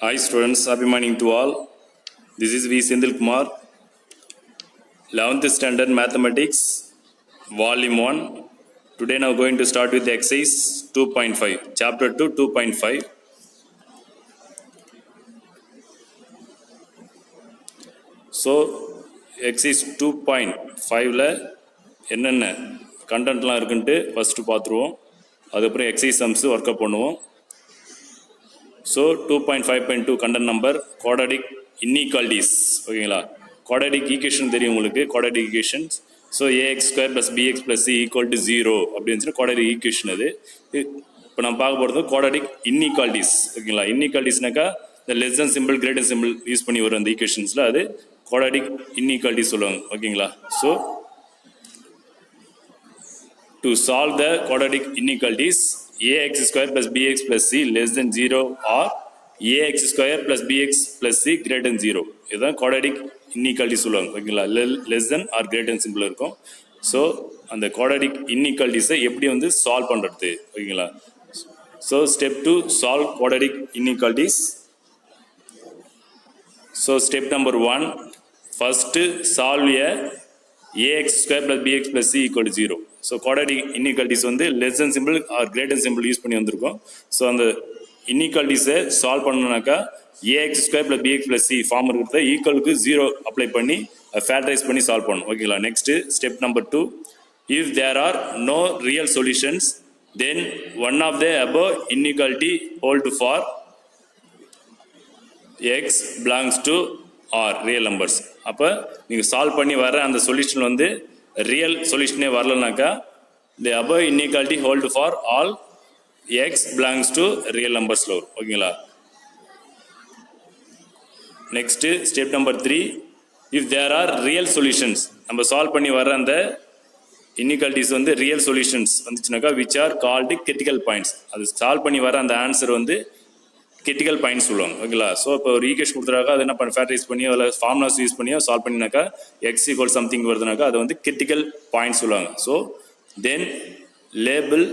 Hi students, happy morning to all. This is V. Sendil Kumar, 11th standard mathematics, volume 1. Today now going to start with the exercise 2.5, chapter 2, 2.5. So, exercise 2.5ல என்னென்ன கண்டென்ட்லாம் இருக்குன்ட்டு first பார்த்துருவோம். அதுக்கப்புறம் exercise sums work up பண்ணுவோம். So 2.5.2 content number quadratic inequalities. ஓகேங்களா, quadratic equation தெரியும் உங்களுக்கு, quadratic equations. So ax square plus bx plus c equal to 0 அப்படின்னு சொல்லி குவாட்ராட்டிக் ஈக்குவேஷன் அது. இப்போ நம்ம பார்க்க போகிறது குவாட்ராட்டிக் இன்இக்வாலிட்டிஸ். ஓகேங்களா, இன்இக்வாலிட்டிஸ்னாக்கா இந்த less than simple greater symbol use பண்ணி வரும் அந்த ஈக்குவேஷன்ஸில், அது குவாட்ராட்டிக் இன்இக்வாலிட்டிஸ் சொல்லுவாங்க. ஓகேங்களா, so to solve the quadratic inequalities, ax square plus bx plus c less than 0 or ax square plus bx plus c greater than 0. இதுதான் quadratic inequality சொல்லுவாங்க. ஓகேங்களா, less than or greater than symbol இருக்கும். So அந்த quadratic inequalities-ஐ எப்படி வந்து solve பண்ணுறது. ஓகேங்களா, so step 2 solve quadratic inequalities. So step number 1, first solve ax square plus bx plus c equal to 0. So quadratic inequalities வந்து less than symbol or greater symbol use பண்ணி வந்திருக்கோம். So அந்த இன்இக்வாலிட்டிஸை சால்வ் பண்ணணுனாக்கா ax square plus bx plus C form இருக்கிறத ஈக்குவலுக்கு 0 apply பண்ணி factorise பண்ணி சால்வ் பண்ணணும். ஓகேங்களா, next step number 2, if there are no real solutions then one of the above inequality hold for X belongs to R real numbers. அப்போ நீங்கள் solve பண்ணி வர அந்த சொல்யூஷன் வந்து ரியல் சொல்யூஷனே வரலனாக்கா the above inequality hold for all X belongs to real நம்பர்ஸில் வரும். ஓகேங்களா, next step number 3, if there are real solutions, நம்ம சால்வ் பண்ணி வர அந்த இன்இக்வாலிட்டிஸ் வந்து ரியல் சொல்யூஷன்ஸ் வந்துச்சுனாக்கா which are called critical points. அது சால்வ் பண்ணி வர அந்த ஆன்சர் வந்து கிரிட்டிக்கல் பாயிண்ட்ஸ் சொல்லுவாங்க. ஓகேங்களா, ஸோ இப்போ ஒரு ஈக்குவேஷன் கொடுத்துறாக்கா அது என்ன பண்ண ஃபேக்டரைஸ் பண்ணியோ அதில் ஃபார்முலாஸ் யூஸ் பண்ணியோ சால்வ் பண்ணினாக்கா எக்ஸ் ஈக்குவல் சம்திங் வருதுனாக்கா அது வந்து கிரிட்டிக்கல் பாயிண்ட்ஸ் சொல்லுவாங்க. So then label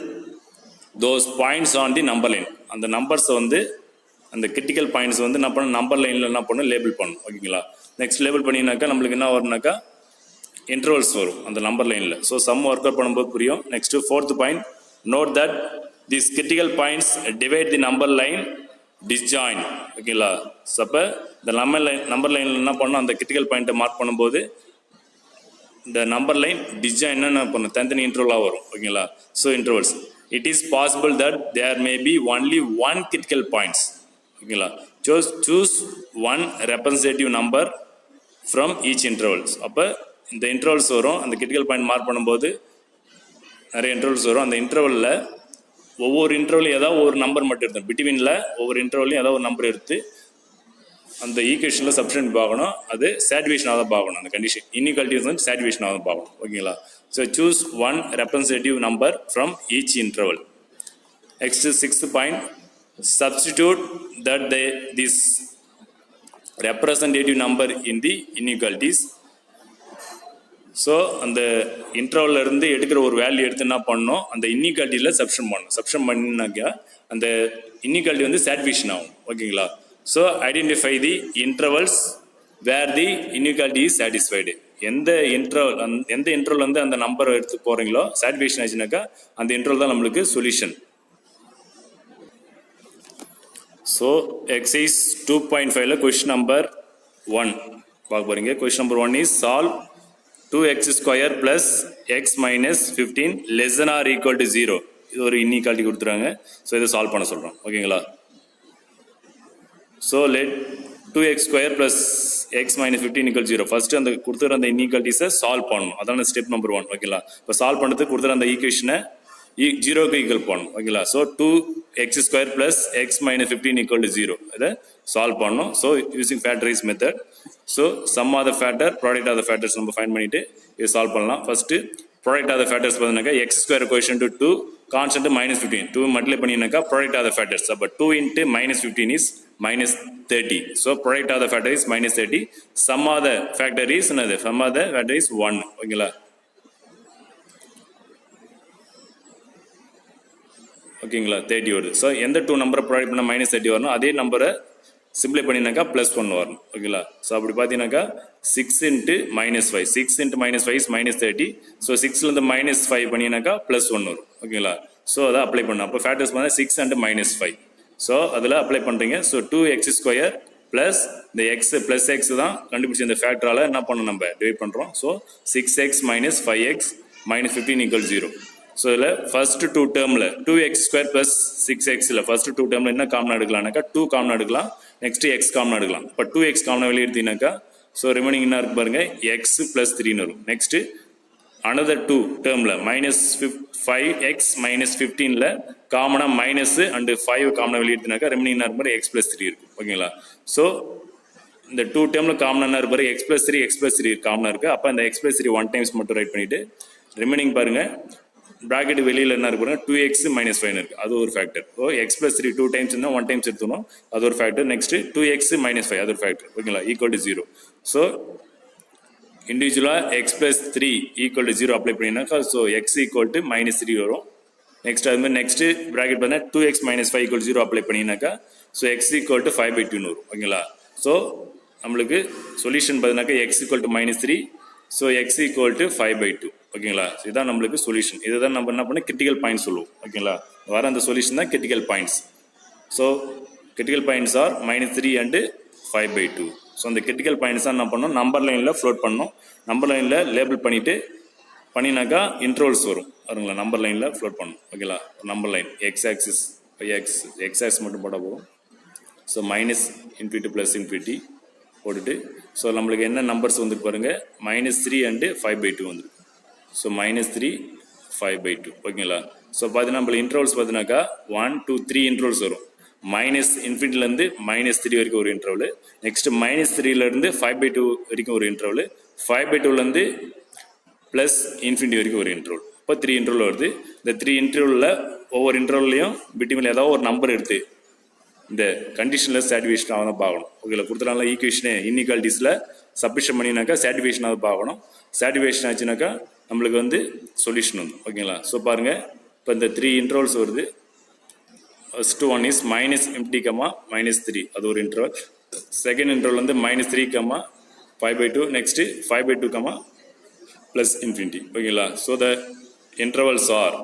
those points on the number line. அந்த நம்பர்ஸை வந்து அந்த கிரிட்டிக்கல் பாயிண்ட்ஸ் வந்து என்ன பண்ணணும், நம்பர் லைனில் என்ன பண்ணணும், லேபிள் பண்ணணும். ஓகேங்களா, நெக்ஸ்ட் லேபிள் பண்ணினாக்கா நம்மளுக்கு என்ன வரும்னாக்கா இன்டர்வல்ஸ் வரும் அந்த நம்பர் லைனில். ஸோ சம் ஒர்க் அவுட் பண்ணும்போது புரியும். Next 4th point, note that this critical points divide the number line disjoin. ஓகேங்களா, ஸோ அப்போ இந்த நம்பர் லைனில் என்ன பண்ணணும், அந்த கிரிட்டிக்கல் பாயிண்ட்டை மார்க் பண்ணும்போது இந்த நம்பர் லைன் டிஸ்ஜாயின் என்ன பண்ணணும், தனித்தனி இன்டர்வலாக வரும். ஓகேங்களா, so intervals it is possible that there may be only one critical points. ஓகேங்களா, choose one representative number from each intervals. அப்போ இந்த இன்டர்வல்ஸ் வரும், அந்த கிரிட்டிக்கல் பாயிண்ட் மார்க் பண்ணும்போது நிறைய இன்டர்வல்ஸ் வரும். அந்த இன்டர்வலில் ஒவ்வொரு இன்டர்வலையும் ஏதாவது ஒரு நம்பர் மட்டும் எடுத்து, பிட்வீனில் ஒவ்வொரு இன்டர்வலையும் ஏதாவது ஒரு நம்பர் எடுத்து அந்த ஈக்குவேஷனில் சப்ஸ்டிட்யூட் பார்க்கணும். அது சாட்டிஸ்ஃபேக்ஷனாக தான் பார்க்கணும். அந்த கண்டிஷன் இன்இக்வாலிட்டிஸ் வந்து சாட்டிஸ்ஃபேக்ஷனாக தான் பார்க்கணும். ஓகேங்களா, so choose one representative number from each interval. Next 6th point, substitute that this representative number in the inequalities. So அந்த இன்டர்வல்ல இருந்து எடுக்கிற ஒரு வேல்யூ எடுத்து என்ன பண்ணணும், அந்த இன்இக்வாலிட்டியில் சப்ஸ்டிட்யூட் பண்ணணும். சப்ஸ்டிட்யூட் பண்ணினாக்கா அந்த இன்இக்வாலிட்டி வந்து சாட்டிஸ்ஃபேக்ஷன் ஆகும். ஓகேங்களா, so identify the intervals where the inequality is satisfied. எந்த இன்டர்வல் வந்து அந்த நம்பர் எடுத்து போகிறீங்களோ சாட்டிஸ்ஃபேக்ஷன் ஆச்சுனாக்கா அந்த இன்டர்வல் தான் நம்மளுக்கு சொல்யூஷன். ஸோ எக்ஸசைஸ் 2.5ல கொஸ்டின் நம்பர் 1 பார்க்க போகிறீங்க. Question number 1 is solve 2x square plus X minus 15 less than or equal to 0. இது ஒரு இன்இக்வாலிட்டி கொடுத்துறாங்க. ஸோ இதை சால்வ் பண்ண சொல்கிறோம். ஓகேங்களா, so let 2x square plus X minus 15 equal 0. First அந்த கொடுத்துற அந்த இன்இக்வாலிட்டிஸை சால்வ் பண்ணணும். அதான ஸ்டெப் நம்பர் 1. ஓகேங்களா, இப்போ சால்வ் பண்ணுறதுக்கு கொடுத்துற அந்த ஈக்குவேஷனை 0க்கு ஈக்குவல் பண்ணணும். ஓகேங்களா, so 2x square plus X minus 15 equal to 0 இதை சால்வ் பண்ணணும். So using factorise method. So sum of the factor product of the factors நம்ம ஃபைண்ட் பண்ணிட்டு இது சால்வ் பண்ணலாம். First product of the factors பார்த்தீங்கன்னாக்கா X square quotient to 2 constant minus 15 2 multiply பண்ணினாக்கா product of the factors. அப்போ 2 into minus 15 is minus 30. So product of the factor is minus 30. Sum of the factor is another. Sum of the factor is 1. ஓகேங்களா, ஓகேங்களா 30 வருது. So எந்த 2 நம்பரை product பண்ணால் minus 30 வரணும், அதே நம்பரை சிம்பிளை பண்ணினாக்கா +1 வரணும் ஓகேங்களா. ஸோ அப்படி பார்த்தீங்கன்னாக்கா 6 × -5 6 × -5 is -30. ஸோ 6லேருந்து -5 பண்ணினாக்கா +1 வரும் ஓகேங்களா. ஸோ அதை அப்ளை பண்ணணும். அப்போ ஃபேக்டர்ஸ் பார்த்தா 6 and -5. ஸோ அதில் அப்ளை பண்ணுறீங்க. ஸோ 2x² ப்ளஸ் இந்த எக்ஸ் ப்ளஸ் எக்ஸ் தான் கண்டுபிடிச்ச இந்த ஃபேக்டரால் என்ன பண்ணணும் நம்ம டிவைட் பண்ணுறோம். So 6x - 5x - 15 = 0. ஸோ இதில் ஃபர்ஸ்ட் 2 டேர்மில் 2x² + 6x ஃபர்ஸ்ட் 2 டேர்மில் என்ன காமனாக எடுக்கலாம்னாக்கா 2 காமனாக எடுக்கலாம். நெக்ஸ்ட் எக்ஸ் காமனாக எடுக்கலாம். இப்போ 2x காமனாக வெளியே எடுத்தீங்கன்னாக்கா ஸோ ரிமைனிங் என்ன இருக்கு பாருங்க x + 3 வரும். நெக்ஸ்ட் another 2 டேர்மில் -5x - 15ல் காமனாக மைனஸ் அண்ட் 5 காமனாக வெளியே எடுத்தீங்கன்னாக்கா ரிமைனிங் என்ன இருக்கு x + 3 இருக்கும் ஓகேங்களா. ஸோ இந்த 2 டேர்மில் காமனாக என்ன இருப்பாரு x + 3 x + 3 காமனாக இருக்குது. அப்போ அந்த x + 3 1 டைம்ஸ் மட்டும் ரைட் பண்ணிவிட்டு ரிமைனிங் பாருங்கள் ப்ராக்கெட் வெளியில் என்ன இருக்கு 2x - 5 இருக்குது. அது ஒரு ஃபேக்டர். ஸோ x + 3 2 டைம்ஸ் இருந்தால் 1 டைம்ஸ் எடுத்துக்கணும். அது ஒரு ஃபேக்டர். நெக்ஸ்ட் 2x - 5 அது ஒரு ஃபேக்டர் ஓகேங்களா = 0. ஸோ இண்டிவிஜுவலாக x + 3 = 0 அப்ளை பண்ணினாக்கா ஸோ x = -3 வரும். நெக்ஸ்ட் அது மாதிரி நெக்ஸ்ட் ப்ராக்கெட் பார்த்தீங்கன்னா 2x - 5 = 0 அப்ளை பண்ணினாக்கா ஸோ x = 5/2 வரும் ஓகேங்களா. ஸோ நம்மளுக்கு சொல்யூஷன் பார்த்தீங்கன்னாக்கா x = -3. ஸோ x = 5/2 ஓகேங்களா. இதுதான் நம்மளுக்கு சொல்யூஷன். இதுதான் நம்ம என்ன பண்ண கிரிட்டிக்கல் பாயிண்ட்ஸ் சொல்லுவோம் ஓகேங்களா. வர அந்த சொல்யூஷன் தான் critical points. So critical points are -3 and 5/2. So அந்த கிரிட்டிக்கல் பாயிண்ட்ஸ் தான் என்ன பண்ணணும் நம்பர் லைனில் ஃப்ளோட் பண்ணணும். நம்பர் லைனில் லேபிள் பண்ணினாக்கா இன்ட்ரோல்ஸ் வரும் அதுங்களா. நம்பர் லைனில் ஃப்ளோட் பண்ணணும் ஓகேங்களா. Number line x axis x axis மட்டும் போட்டால் போதும். ஸோ -∞ +∞ போட்டுட்டு ஸோ நம்மளுக்கு என்ன நம்பர்ஸ் வந்துருக்கு பாருங்கள் -3 and 5/2 வந்துருக்கு. ஸோ -3 5/2 ஓகேங்களா. ஸோ பார்த்தீங்கன்னா நம்மள இன்ட்ரோல்ஸ் பார்த்தீங்கன்னாக்கா 1 2 3 இன்ட்ரோல்ஸ் வரும். -∞லேருந்து -3 வரைக்கும் ஒரு இன்ட்ரவல். நெக்ஸ்ட் -3லேருந்து 5/2 வரைக்கும் ஒரு இன்ட்ரவல். 5/2லேருந்து +∞ வரைக்கும் ஒரு இன்ட்ரவல். இப்போ 3 இன்ட்ரவல் வருது. இந்த 3 இன்ட்ரவலில் ஒவ்வொரு இன்ட்ரவல்லையும் பிட்வீன் ஏதாவது ஒரு நம்பர் எடுத்து இந்த கண்டிஷனில் சாட்டிஃபிகேஷன் ஆக தான் பார்க்கணும் ஓகேங்களா. கொடுத்துனால ஈக்குவேஷனு இன்இக்வாலிட்டிஸில் சப்மிஷன் பண்ணினாக்கா சாட்டிஃபிகேஷன் ஆக பார்க்கணும். சாட்டிஃபிகேஷன் ஆச்சுனாக்கா நம்மளுக்கு வந்து சொல்யூஷன் வந்து ஓகேங்களா. ஸோ பாருங்கள் இப்போ இந்த 3 இன்ட்ரவல்ஸ் வருது. ஃபர்ஸ்ட் ஒன் இஸ் -∞, -3 அது ஒரு இன்டர்வல். செகண்ட் இன்டர்வல் வந்து -3, 5/2. நெக்ஸ்ட் 5/2, +∞ ஓகேங்களா. So the intervals are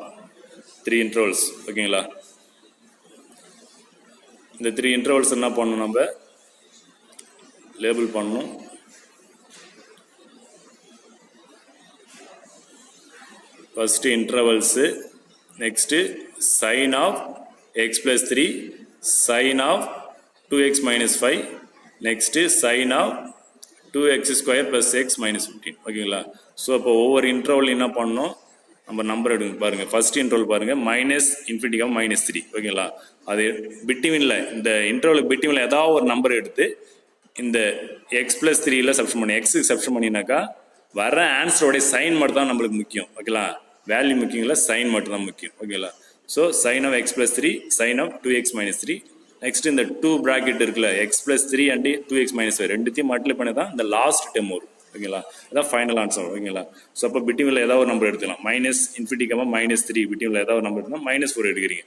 3 intervals ஓகேங்களா. இந்த 3 இன்டர்வல்ஸ் என்ன பண்ணணும் நம்ம லேபிள் பண்ணணும். First intervals next sin of x + 3 sin of 2x - 5 next sin of 2x² + x - 15 ஓகேங்களா. ஸோ அப்போ ஒவ்வொரு இன்டர்வல் என்ன பண்ணணும் நம்ம நம்பர் எடுங்க பாருங்கள். ஃபர்ஸ்ட் இன்டர்வல் பாருங்கள் -∞, -3 ஓகேங்களா. அது பிட்வீனில் இந்த இன்டர்வலுக்கு பிட்வீனில் ஏதாவது ஒரு நம்பர் எடுத்து இந்த x + 3ல் சப்ஸ்டியூட் பண்ணி எக்ஸுக்கு சப்ஸ்டியூட் பண்ணினாக்கா வர ஆன்சரோடைய சைன் மட்டும் தான் நம்மளுக்கு முக்கியம் ஓகேங்களா. வேல்யூ முக்கியம் இல்லை, சைன் மட்டும் தான் முக்கியம் ஓகேங்களா. So sin of x + 3 sin of 2x - 3 next இந்த 2 ப்ராக்கெட் இருக்குல்ல x + 3 and 2x - 5 ரெண்டுத்தையும் மல்டிப்ளை பண்ணி தான் இந்த லாஸ்ட் டேர்ம் வரும் ஓகேங்களா. அதான் ஃபைனல் ஆன்சர் ஓகேங்களா. ஸோ அப்போ பிட்வீனில் ஏதாவது ஒரு நம்பர் எடுத்துக்கலாம். -∞, -3 பிட்வீனில் ஏதாவது ஒரு நம்பர் எடுத்தால் -4 எடுக்கிறீங்க.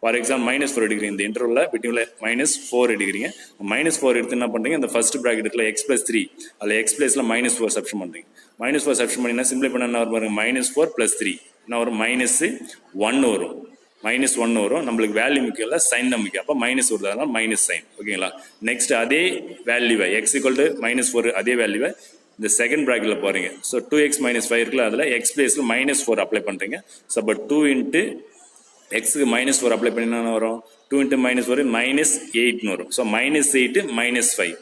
ஃபார் எக்ஸாம்பிள் -4 எடுக்கிறீங்க. இந்த இன்டர்வலில் பிட்வீனில் -4 எடுக்கிறீங்க. -4 எடுத்து என்ன பண்ணுறீங்க இந்த ஃபர்ஸ்ட் ப்ராக்கெட் இருக்குல்ல x + 3 அதில் x ப்ளேஸில் -4 சப்ஸ்டியூட் பண்ணுறீங்க. -4 சப்ஸ்டியூட் பண்ணிங்கன்னா சிம்பிளை பண்ண என்ன வரும் பாருங்க -4 + 3 என்ன வரும் -1 வரும். -1 வரும். நம்மளுக்கு வேல்யூ முக்கியம் இல்லை, சைன் தான் முக்கியம். அப்போ மைனஸ் வருது, அதனால மைனஸ் சைன் ஓகேங்களா. நெக்ஸ்ட் அதே வேல்யூவை x = -4 அதே வேல்யூவை இந்த செகண்ட் ப்ராக்கெட்ல போறீங்க. ஸோ 2x - 5 இருக்குல்ல அதில் x பிளேஸில் -4 அப்ளை பண்ணுறீங்க. ஸோ அப்போ 2 × எக்ஸுக்கு -4 அப்ளை பண்ணினா வரும் 2 × -4 -8 வரும். So -8 -5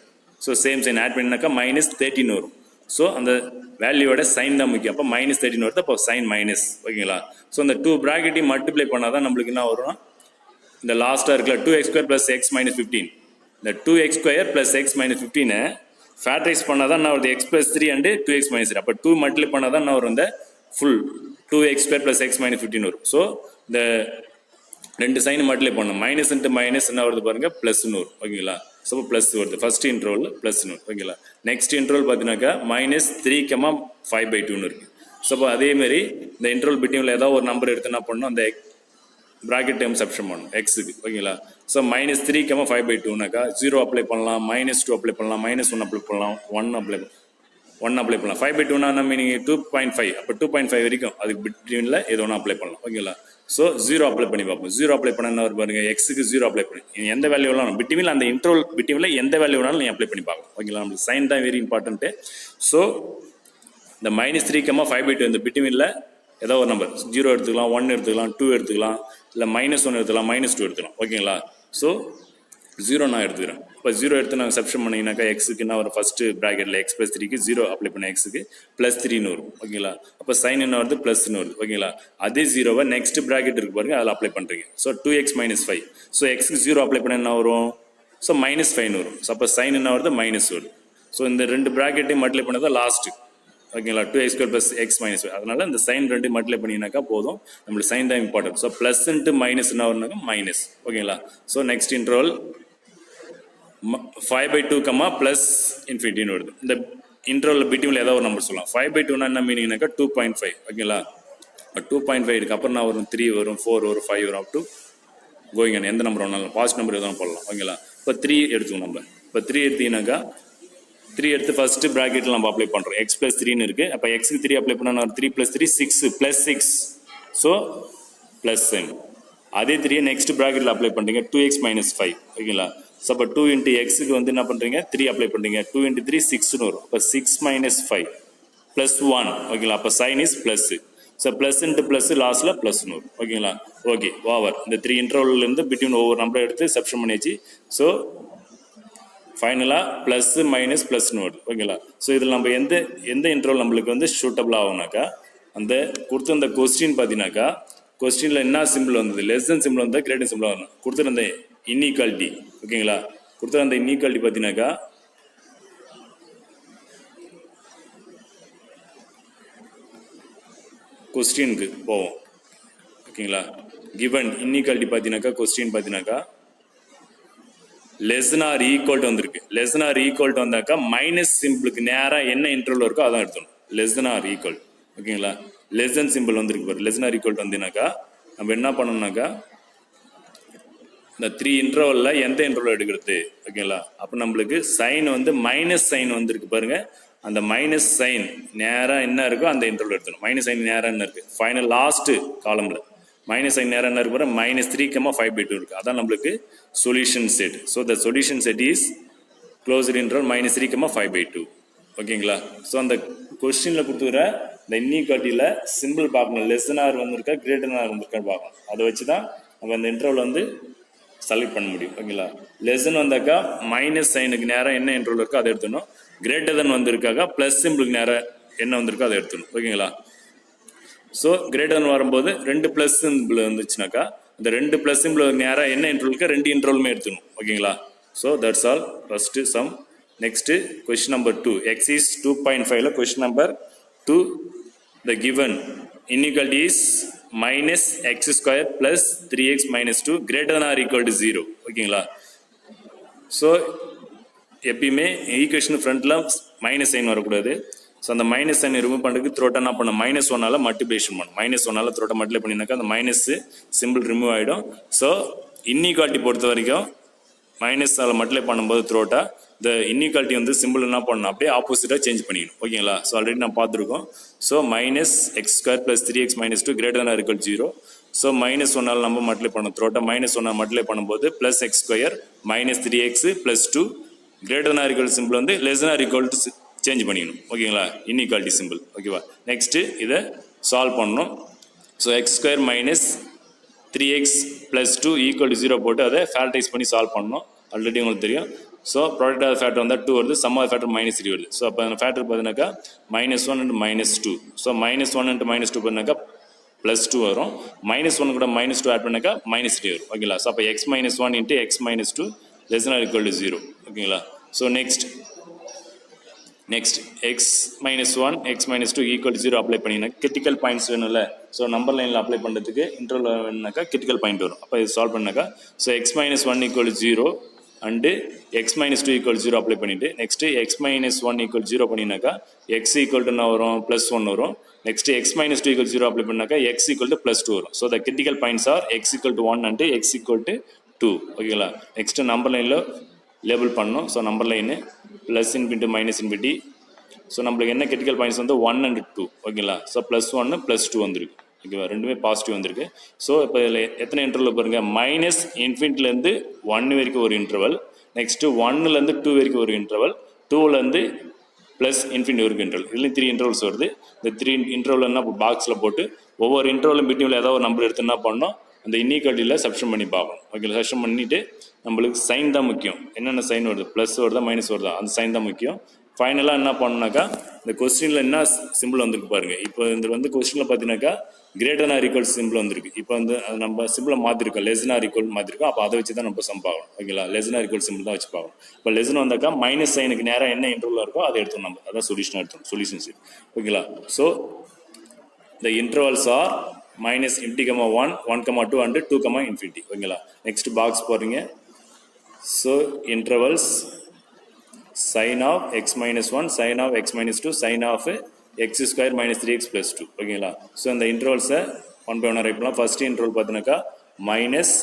so same sign add பண்ணினாக்கா -13 வரும். ஸோ அந்த வேல்யூவோட சைன் தான் முக்கியம். அப்போ -13 வருது, அப்போ சைன் மைனஸ் ஓகேங்களா. ஸோ இந்த 2 ப்ராக்கெட்டையும் மல்டிப்ளை பண்ணால் தான் நம்மளுக்கு என்ன வரும் இந்த லாஸ்ட்டாக இருக்குல்ல 2x² + x - 15 இந்த 2x² + x - 15 ஃபேக்டரைஸ் பண்ணால் தான் என்ன வருது x + 3 and 2x - 3 அப்போ 2 மல்டிப்ளை பண்ணால் தான் என்ன வரும் இந்த ஃபுல் 2x² + x - 15 வரும். ஸோ இந்த ரெண்டு சைன் மல்டிப்ளை பண்ணணும். மைனஸ் இன்ட்டு மைனஸ் என்ன வருது பாருங்க +ன்னு வரும் ஓகேங்களா. ஸோ ப்ளஸ் வருது ஃபர்ஸ்ட் இன்டர்வல் +ன்னு வரும் ஓகேங்களா. நெக்ஸ்ட் இன்டர்வல் பார்த்தீங்கன்னாக்கா -3, 5/2 இருக்கு. ஸோ அப்போ அதேமாரி இந்த இன்டர்வல் பிட்வீனில் ஏதாவது ஒரு நம்பர் எடுத்து என்ன பண்ணணும் அந்த ப்ராக்கெட் டைம் சப்ஷன் பண்ணணும் எக்ஸுக்கு ஓகேங்களா. ஸோ -3, 5/2னாக்கா 0 அப்ளை பண்ணலாம், -2 அப்ளை பண்ணலாம், -1 அப்ளை பண்ணலாம், 1 அப்ளை பண்ணலாம். 5/2னா என்ன மீனிங் 2.5, அப்போ 2.5 வரைக்கும் அதுக்கு பிட்வீனில் எது ஒன்று அப்ளை பண்ணலாம் ஓகேங்களா. ஸோ 0 அப்ளை பண்ணி பார்ப்போம். 0 அப்ளை பண்ண என்ன பாருங்க, எக்ஸுக்கு 0 அப்ளை பண்ணி எந்த வேல்யூ வேணாலும் பிட்வீனில் அந்த இன்டர்வல் பிட்வீனில் எந்த வேல்யூ வேணாலும் நீங்கள் அப்ளை பண்ணி பார்க்கலாம் ஓகேங்களா. நம்மளுக்கு சைன் தான் வெரி இம்பார்ட்டன்ட்டு. ஸோ இந்த -3, 5/2 இந்த பிட்வீனில் ஏதோ ஒரு நம்பர் 0 எடுத்துக்கலாம், 1 எடுத்துக்கலாம், 2 எடுத்துக்கலாம், இல்லை -1 எடுத்துக்கலாம், -2 எடுத்துக்கலாம் ஓகேங்களா. ஸோ 0 நான் எடுத்துக்கிறேன். இப்போ 0 எடுத்து நாங்கள் சப்ஷன் பண்ணிங்கனாக்கா எக்ஸுக்கு என்ன வரும், ஃபஸ்ட்டு ப்ராக்கெட்டில் x+3க்கு 0 அப்ளை பண்ண எக்ஸுக்கு +3ன்னு வரும் ஓகேங்களா. அப்போ சைன் என்ன வருது, +ன்னு வருது ஓகேங்களா. அதே 0வை நெக்ஸ்ட் ப்ராக்கெட் இருக்கு பாருங்க, அதில் அப்ளை பண்ணுறீங்க. So 2x - 5. ஸோ எக்ஸுக்கு 0 அப்ளை பண்ண என்ன வரும், ஸோ -5ன்னு வரும். ஸோ அப்போ சைன் என்ன வருது, மைனஸ் வருது. ஸோ இந்த ரெண்டு ப்ராக்கெட்டையும் மல்டிப்ளை பண்ணதான் லாஸ்ட்டு ஓகேங்களா. 2x² + x - 5. அதனால இந்த சைன் ரெண்டு மல்டிப்ளை பண்ணினாக்கா போதும், நம்மளுக்கு சைன் தான் important. So plus into minus என்ன வரும்னாக்கா மைனஸ் ஓகேங்களா. ஸோ நெக்ஸ்ட் இன்டர்வல் 5/2, +∞ வருது. இந்த இன்டர்வல் பிட்வீனில் ஏதாவது ஒரு நம்பர் சொல்லலாம். 5/2னா என்ன மீனிங்னாக்கா 2.5 ஓகேங்களா. 2.5 இருக்கு, அப்புறம் நான் வரும் 3 வரும், 4 வரும், 5 வரும், அப் டு கோயிங் எந்த நம்பர் வேணாலும் பாசிட்டிவ் நம்பர் எதுவும் போடலாம் ஓகேங்களா. இப்போ 3 எடுத்துக்கணும் நம்ம. இப்போ 3 எடுத்தீங்கன்னாக்கா 3 எடுத்து ஃபர்ஸ்ட் ப்ராக்கெட்டில் நம்ம அப்ளை பண்ணுறோம். x+3ன்னு இருக்குது. அப்போ எக்ஸுக்கு 3 அப்ளை பண்ணால் 3 + 3 6 +6. So plus sign. அதே 3 நெக்ஸ்ட் ப்ராக்கெட்டில் அப்ளை பண்ணுறீங்க 2x - 5 ஓகேங்களா. ஸோ அப்போ 2 × எக்ஸுக்கு வந்து என்ன பண்ணுறீங்க 3 அப்ளை பண்ணுறீங்க. 2 × 3 6ன்னு வரும். அப்போ 6 - 5 +1 ஓகேங்களா. அப்போ sign is plus. So plus into plus லாஸ்ட்டில் ப்ளஸ்ன்னு வரும் ஓகேங்களா. Okay over. இந்த 3 இன்டர்வல்லேருந்து பிட்வீன் ஒவ்வொரு நம்பரை எடுத்து சப்ஷன் பண்ணியாச்சு. ஸோ ஃபைனலாக ப்ளஸ் மைனஸ் ப்ளஸ்ன்னு வருது ஓகேங்களா. ஸோ இதில் நம்ம எந்த இன்டர்வல் நம்மளுக்கு வந்து சூட்டபிள் ஆகும்னாக்கா அந்த கொடுத்த அந்த கொஸ்டின் பார்த்தீங்கன்னாக்கா கொஸ்டினில் என்ன சிம்பிள் வந்தது, லெஸ் தென் சிம்பிள் வந்தால் கிரேட்டர் சிம்பிள் வரணும். கொடுத்துருந்த இன்இக்வாலிட்டி ஓகேங்களா. கொடுத்துருந்த அந்த இன்இக்வாலிட்டி பார்த்தீங்கன்னாக்கா கொஸ்டினுக்கு போவோம் ஓகேங்களா. கிவன் இன்இக்வாலிட்டி பார்த்தீங்கன்னாக்கா கொஸ்டின் பார்த்தீங்கன்னாக்கா லெஸ் ஆர் ஈக்குவல் டு வந்திருக்கு. லெஸ் ஆர் ஈக்குவல் டு வந்தாக்கா மைனஸ் சிம்பிளுக்கு நேராக என்ன இன்டர்வல் இருக்கோ அதான் எடுத்துணும். லெஸ் ஆர் ஈக்குவல் ஓகேங்களா. லெஸ் தென் சிம்பிள் வந்திருக்கு பாரு. லெஸ் ஆர் ஈக்குவல் டு வந்தீங்கன்னாக்கா நம்ம என்ன பண்ணணும்னாக்கா இந்த 3 இன்டர்வலில் எந்த இன்டர்வல் எடுக்கிறது ஓகேங்களா. அப்போ நம்மளுக்கு சைன் வந்து மைனஸ் சைன் வந்திருக்கு பாருங்க. அந்த மைனஸ் சைன் நேராக என்ன இருக்கோ அந்த இன்டர்வல் எடுத்துணும். மைனஸ் சைன் நேராக என்ன இருக்குது ஃபைனல் லாஸ்ட்டு காலமில் மைனஸ் சைன் நேரம் என்ன இருக்கு, -3, 5/2 இருக்கு. அதான் நம்மளுக்கு solution set. So the solution set is closed interval -3, 5/2 ஓகேங்களா. ஸோ அந்த கொஸ்டினில் கொடுத்துக்கிற இந்த இன்இக்வாலிட்டியில் சிம்பிள் பார்க்கணும். லெஸ் ஆர் வந்திருக்கா கிரேட்டர் ஆர் வந்திருக்கான்னு பார்க்கணும். அதை வச்சு தான் நம்ம அந்த இன்டர்வல் வந்து செலக்ட் பண்ண முடியும் ஓகேங்களா. லெஸ்ன்னு வந்தாக்கா மைனஸ் சைனுக்கு நேரம் என்ன இன்டர்வல் இருக்கோ அதை எடுத்துணும். கிரேட்டர் தென் வந்திருக்காக்கா ப்ளஸ் சிம்பிளுக்கு நேரம் என்ன வந்திருக்கோ அதை எடுத்துணும் ஓகேங்களா. ஸோ கிரேட்டர் வரும்போது 2 ப்ளஸ் சிம்பிள் வந்துச்சுனாக்கா இந்த 2 ப்ளஸ் சிம்பிள் நேராக என்ன இன்டர்வலுக்கு 2 இன்டர்வலுமே எடுத்துணும் ஓகேங்களா. So that's all first sum. Next question number 2 x is 2.5ல question number 2 the given inequality is -x² plus 3x - 2 greater than or equal to 0 ஓகேங்களா. ஸோ எப்பயுமே ஈக்குவேஷன் ஃப்ரண்ட்ல மைனஸ் சைன் வரக்கூடாது. ஸோ அந்த மைனஸ் சைன் ரிமூவ் பண்ணுறதுக்கு த்ரோட்டை என்ன பண்ணணும், -1ஆல் multiplication பண்ணணும். -1ஆல் த்ரோட்டை மல்டிப்ளை பண்ணினாக்கா அந்த மைனஸ் சிம்பிள் ரிமூவ் ஆகிடும். ஸோ இன்இக்வாலிட்டி பொறுத்த வரைக்கும் மைனஸால் மல்டிப்ளை பண்ணும்போது த்ரோட்டா இந்த இன்இக்வாலிட்டி வந்து சிம்பிள் என்ன பண்ணணும் அப்படியே ஆப்போசிட்டாக சேஞ்ச் பண்ணிக்கணும் ஓகேங்களா. ஸோ ஆல்ரெடி நான் பார்த்துருக்கோம். So -x² plus 3x - 2 greater than or equal to 0. So -1ஆல் நம்ம மல்டிப்ளை பண்ணணும். த்ரோட்டை -1ஆல் மல்டிப்ளை பண்ணும்போது +x² -3x plus 2 greater than or equal simple வந்து less than or equal to change பண்ணிக்கணும் ஓகேங்களா. இன்இக்வாலிட்டி சிம்பிள் ஓகேவா. நெக்ஸ்ட்டு இதை சால்வ் பண்ணணும். So x² - 3x plus 2 equal to 0 போட்டு அதை ஃபேக்டரைஸ் பண்ணி சால்வ் பண்ணணும். ஆல்ரெடி உங்களுக்கு தெரியும். ஸோ ப்ராடக்ட் ஆஃப் ஃபேக்டர் வந்தால் 2 வருது, சம் ஆஃப் ஃபேக்டர் -3 வருது. ஸோ அப்போ அந்த ஃபேக்டர் பார்த்தீங்கன்னாக்கா -1 × -2. ஸோ -1 × -2 பண்ணாக்கா +2 வரும். -1 கூட -2 ஆட் பண்ணாக்கா -3 வரும் ஓகேங்களா. ஸோ அப்போ x - 1 × x - 2 less than or equal to 0 ஓகேங்களா. So next x - 1 x - 2 equal to 0 apply பண்ணிங்கன்னா கிரிட்டிக்கல் பாயிண்ட்ஸ் வேணும்ல. ஸோ நம்பர் லைனில் அப்ளை பண்ணுறதுக்கு இன்டர்வல் வேணுனாக்கா கிரிட்டிக்கல் பாயிண்ட் வரும். அப்போ இது சால்வ் பண்ணாக்கா so x - 1 equal to 0 and X minus two equal zero apply பண்ணிவிட்டு next X minus one equal zero பண்ணினாக்கா எக்ஸ் ஈக்குவல் டு என்ன வரும் ப்ளஸ் ஒன் வரும். Next X minus two equal zero apply பண்ணாக்கா X equal to plus two வரும். So the critical points are X equal to one and X equal to two. ஓகேங்களா. Next number லைனில் label பண்ணணும். So number line plus infinity minus infinity. So நம்மளுக்கு என்ன critical points வந்து one and two. ஓகேங்களா. So plus ஒன்று plus two வந்துருக்கு. ஓகேவா. ரெண்டுமே பாசிட்டிவ் வந்திருக்கு. ஸோ இப்போ இதில் எத்தனை இன்டர்வல் பாருங்கள், மைனஸ் இன்ஃபினிட்டிலேருந்து ஒன் வரைக்கும் ஒரு இன்டர்வல், நெக்ஸ்ட்டு ஒன்னுலேருந்து டூ வரைக்கும் ஒரு இன்டர்வல், டூலேருந்து ப்ளஸ் இன்ஃபினிட்டி வரைக்கும் இன்டர்வல். இதுலேயும் த்ரீ இன்டர்வல்ஸ் வருது. இந்த த்ரீ இன்டர்வல் என்ன பாக்ஸில் போட்டு ஒவ்வொரு இன்டர்வலும் பிட்வீனில் ஏதாவது ஒரு நம்பர் எடுத்து என்ன பண்ணணும், அந்த இன்இக்வாலிட்டியில் சப்ஸ்டிட் பண்ணி பார்க்கணும். ஓகே. சப்ஸ்டிட் பண்ணிவிட்டு நம்மளுக்கு சைன் தான் முக்கியம். என்னென்ன சைன் வருது, ப்ளஸ் வருதா மைனஸ் வருதா, அந்த சைன் தான் முக்கியம். ஃபைனலாக என்ன பண்ணணுனாக்கா இந்த கொஸ்டினில் என்ன சிம்பிள் வந்துருக்கு பாருங்கள். இப்போ இந்த வந்து கொஸ்டினில் பார்த்தீங்கன்னாக்கா கிரேட்டர் ஆர் ஈக்குவல் சிம்பிள் வந்துருக்கு. இப்போ வந்து அது நம்ம சிம்பிளை மாற்றிருக்கோம், லெஸ் ஆர் ஈக்குவல் மாற்றிருக்கோம். அப்போ அதை வச்சு தான் நம்ம சம் பார்க்கணும். ஓகேங்களா. லெஸ் ஆர் ஈக்குவல் சிம்பிள் தான் வச்சு பார்க்கணும். இப்போ லெஸ்னு வந்தாக்கா மைனஸ் சைனுக்கு நேராக என்ன இன்டர்வலாக இருக்கோ அதை எடுத்தோம் நம்ம. அதான் சொல்யூஷன் எடுத்தோம், சொல்யூஷன் சீட். ஓகேங்களா. So the intervals are minus infinity comma one, one comma two and two comma infinity. ஓகேங்களா. நெக்ஸ்ட் பாக்ஸ் போடுறீங்க. So intervals sin of x minus 1, sin of x minus 2, sin of x square minus 3x plus 2. ஓகேங்களா. So இந்த இன்டர்வல்ஸை one by ஒன்னாக right பண்ணலாம். First interval பார்த்தீங்கன்னாக்கா minus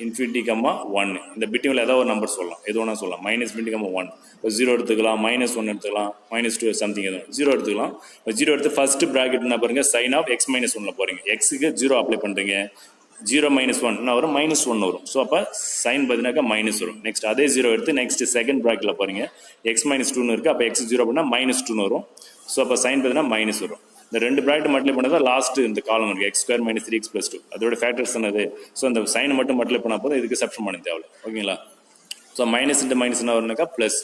infinity கம்மா one. இந்த பிட்வீனில் ஏதாவது ஒரு நம்பர் சொல்லலாம், எது வேணால் சொல்லலாம். மைனஸ் இன்ஃபினிட்டி கம்மா ஒன், இப்போ ஜீரோ எடுத்துக்கலாம், மைனஸ் ஒன் எடுத்துக்கலாம், மைனஸ் டூ சம்திங் எதுவும் ஜீரோ எடுத்துக்கலாம். இப்போ ஜீரோ எடுத்து ஃபர்ஸ்ட் ப்ராக்கெட் என்ன பாருங்க, சைன் ஆஃப் எக்ஸ் மைனஸ் ஒன்னில் போகிறீங்க. எக்ஸுக்கு ஜீரோ அப்ளை பண்ணுறீங்க. ஜீரோ மைனஸ் ஒன் என்ன வரும், மைனஸ் ஒன் வரும். ஸோ அப்போ சைன் பார்த்தீங்கன்னாக்கா மைனஸ் வரும். நெக்ஸ்ட் அதே ஜீரோ எடுத்து நெக்ஸ்ட் செகண்ட் ப்ராக்கெட்டில் பாருங்க, எக்ஸ் மைனஸ் டூன்னு இருக்குது. அப்போ எக்ஸ் ஜீரோ பண்ணால் மைனஸ் டூன்னு வரும். ஸோ அப்போ சைன் பார்த்தீங்கன்னா மைனஸ் வரும். இந்த ரெண்டு ப்ராக்கெட் மல்டிப்ளை பண்ணால் லாஸ்ட் இந்த காலம் இருக்குது, எக்ஸ் ஸ்கொயர் மைனஸ் 3x + 2. அதோட ஃபேக்டர்ஸ் என்னது. ஸோ அந்த சைனை மட்டும் மல்டிப்ளை பண்ணால் போதும், இதுக்கு சப்ஸ்டிட் பண்ண தேவை. ஓகேங்களா. ஸோ மைனஸ் இன்ட்டு மைனஸ் என்ன வரும்னாக்கா ப்ளஸ்.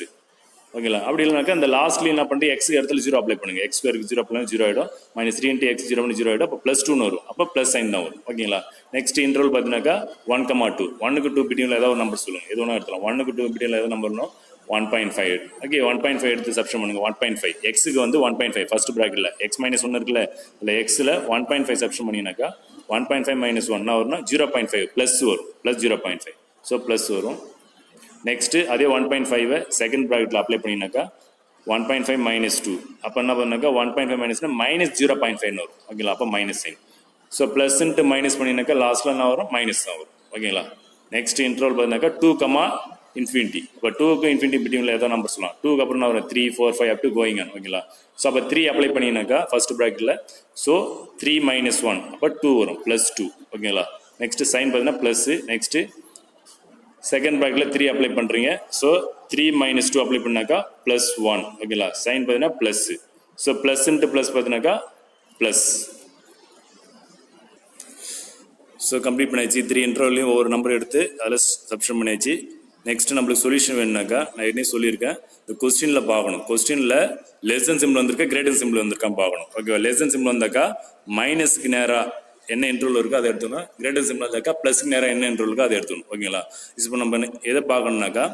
ஓகேங்களா. அப்படி இல்லைனாக்கா இந்த லாஸ்ட்லி என்ன பண்ணிட்டு எக்ஸ் இடத்துல ஜீரோ அப்ளை பண்ணுங்க. எக்ஸ் ஸ்கொயருக்கு ஜீரோ அப்ளை ஜீரோ ஆகிடும். மைனஸ் 3 × x ஜீரோ பண்ணி ஜீரோ ஆகிடும். அப்போ ப்ளஸ் டூன்னு வரும். அப்போ ப்ளஸ் சைன் தான் வரும். ஓகேங்களா. நெக்ஸ்ட் இன்டர்வல் பார்த்தீங்கன்னாக்கா 1,2. 1க்கு 2 பிட்வீனில் ஏதாவது ஒரு நம்பர் சொல்லுங்கள், எது ஒன்றா எடுத்துக்கலாம். 1க்கு 2 பிட்வீனில் ஏதாவது நம்பர் வரணும். 1.5. ஓகே. 1.5 எடுத்து சப்ஸ்டிட் பண்ணுங்க. 1.5 எக்ஸுக்கு வந்து 1.5 ஃபர்ஸ்ட் ப்ராக்கெட்டில் எக்ஸ் மைனஸ் ஒன்று இருக்குல்ல, இல்லை எக்ஸில் 1.5 சப்ஸ்டிட் பண்ணிங்கனாக்கா 1.5 மைனஸ் ஒன்னா வரும்னா 0.5 ப்ளஸ் வரும். ப்ளஸ் 0.5. ஸோ ப்ளஸ் வரும். நெக்ஸ்ட்டு அதே 1.5 செகண்ட் ப்ராக்கெட்டில் அப்ளை பண்ணிங்கனாக்கா 1.5 மைனஸ் 2. அப்போ என்ன பண்ணாக்கா 1.5 மைனஸ்னா மைனஸ் 0.5 வரும். ஓகேங்களா. அப்போ மைனஸ் சைன். ஸோ ப்ளஸ்ன்ட்டு மைனஸ் பண்ணினாக்கா லாஸ்ட்டில் என்ன வரும், மைனஸ் தான் வரும். ஓகேங்களா. நெக்ஸ்ட் இன்டர்வல் பார்த்தீங்கன்னாக்கா 2, இன்ஃபினிட்டி. இப்போ 2க்கு இன்ஃபினிட்டி பிட்வீனில் ஏதோ நம்பர் சொல்லலாம். 2க்கு அப்புறம் என்ன வரும், 3, 4, 5 அப் டு கோயிங் ஆன். ஓகேங்களா. ஸோ அப்போ 3 அப்ளை பண்ணினாக்கா ஃபர்ஸ்ட் ப்ராக்கெட்டில், ஸோ 3 மைனஸ் 1 அப்போ 2 வரும், ப்ளஸ் 2. ஓகேங்களா. நெக்ஸ்ட் சைன் பார்த்தீங்கன்னா ப்ளஸ்ஸு. நெக்ஸ்ட்டு செகண்ட் ப்ராக்கெட்டில் 3 அப்ளை பண்ணுறீங்க. ஸோ 3 மைனஸ் 2 அப்ளை பண்ணாக்கா ப்ளஸ் 1. ஓகேங்களா. சைன் பார்த்தீங்கன்னா ப்ளஸ்ஸு. ஸோ ப்ளஸ்ன்ட்டு ப்ளஸ் பார்த்தீங்கன்னாக்கா ப்ளஸ். ஸோ கம்ப்ளீட் பண்ணியாச்சு. 3 இன்டர்வல்லையும் ஒவ்வொரு நம்பர் எடுத்து அதில் சப்ஸ்டிட் பண்ணியாச்சு. நெக்ஸ்ட் நம்மளுக்கு சொல்யூஷன் வேணுனாக்கா நான் ஏற்கனவே சொல்லியிருக்கேன், இந்த கொஸ்டினில் பார்க்கணும். கொஸ்டினில் லெஸ் தென் சிம்பிள் வந்திருக்கா, கிரேட்டர் சிம்பிள் வந்திருக்கான்னு பார்க்கணும். ஓகேவா. லெஸ் தென் சிம்பிள் வந்தாக்கா மைனஸ்க்கு நேராக என்ன இன்டர்வல் இருக்கோ அதை எடுத்துக்கணும். கிரேட்டர் சிம்பிள் வந்தாக்கா ப்ளஸ்க்கு நேராக என்ன இன்டர்வல் இருக்கோ அதை எடுத்துக்கணும். ஓகேங்களா. இப்போ நம்ம எதை பார்க்கணுனாக்கா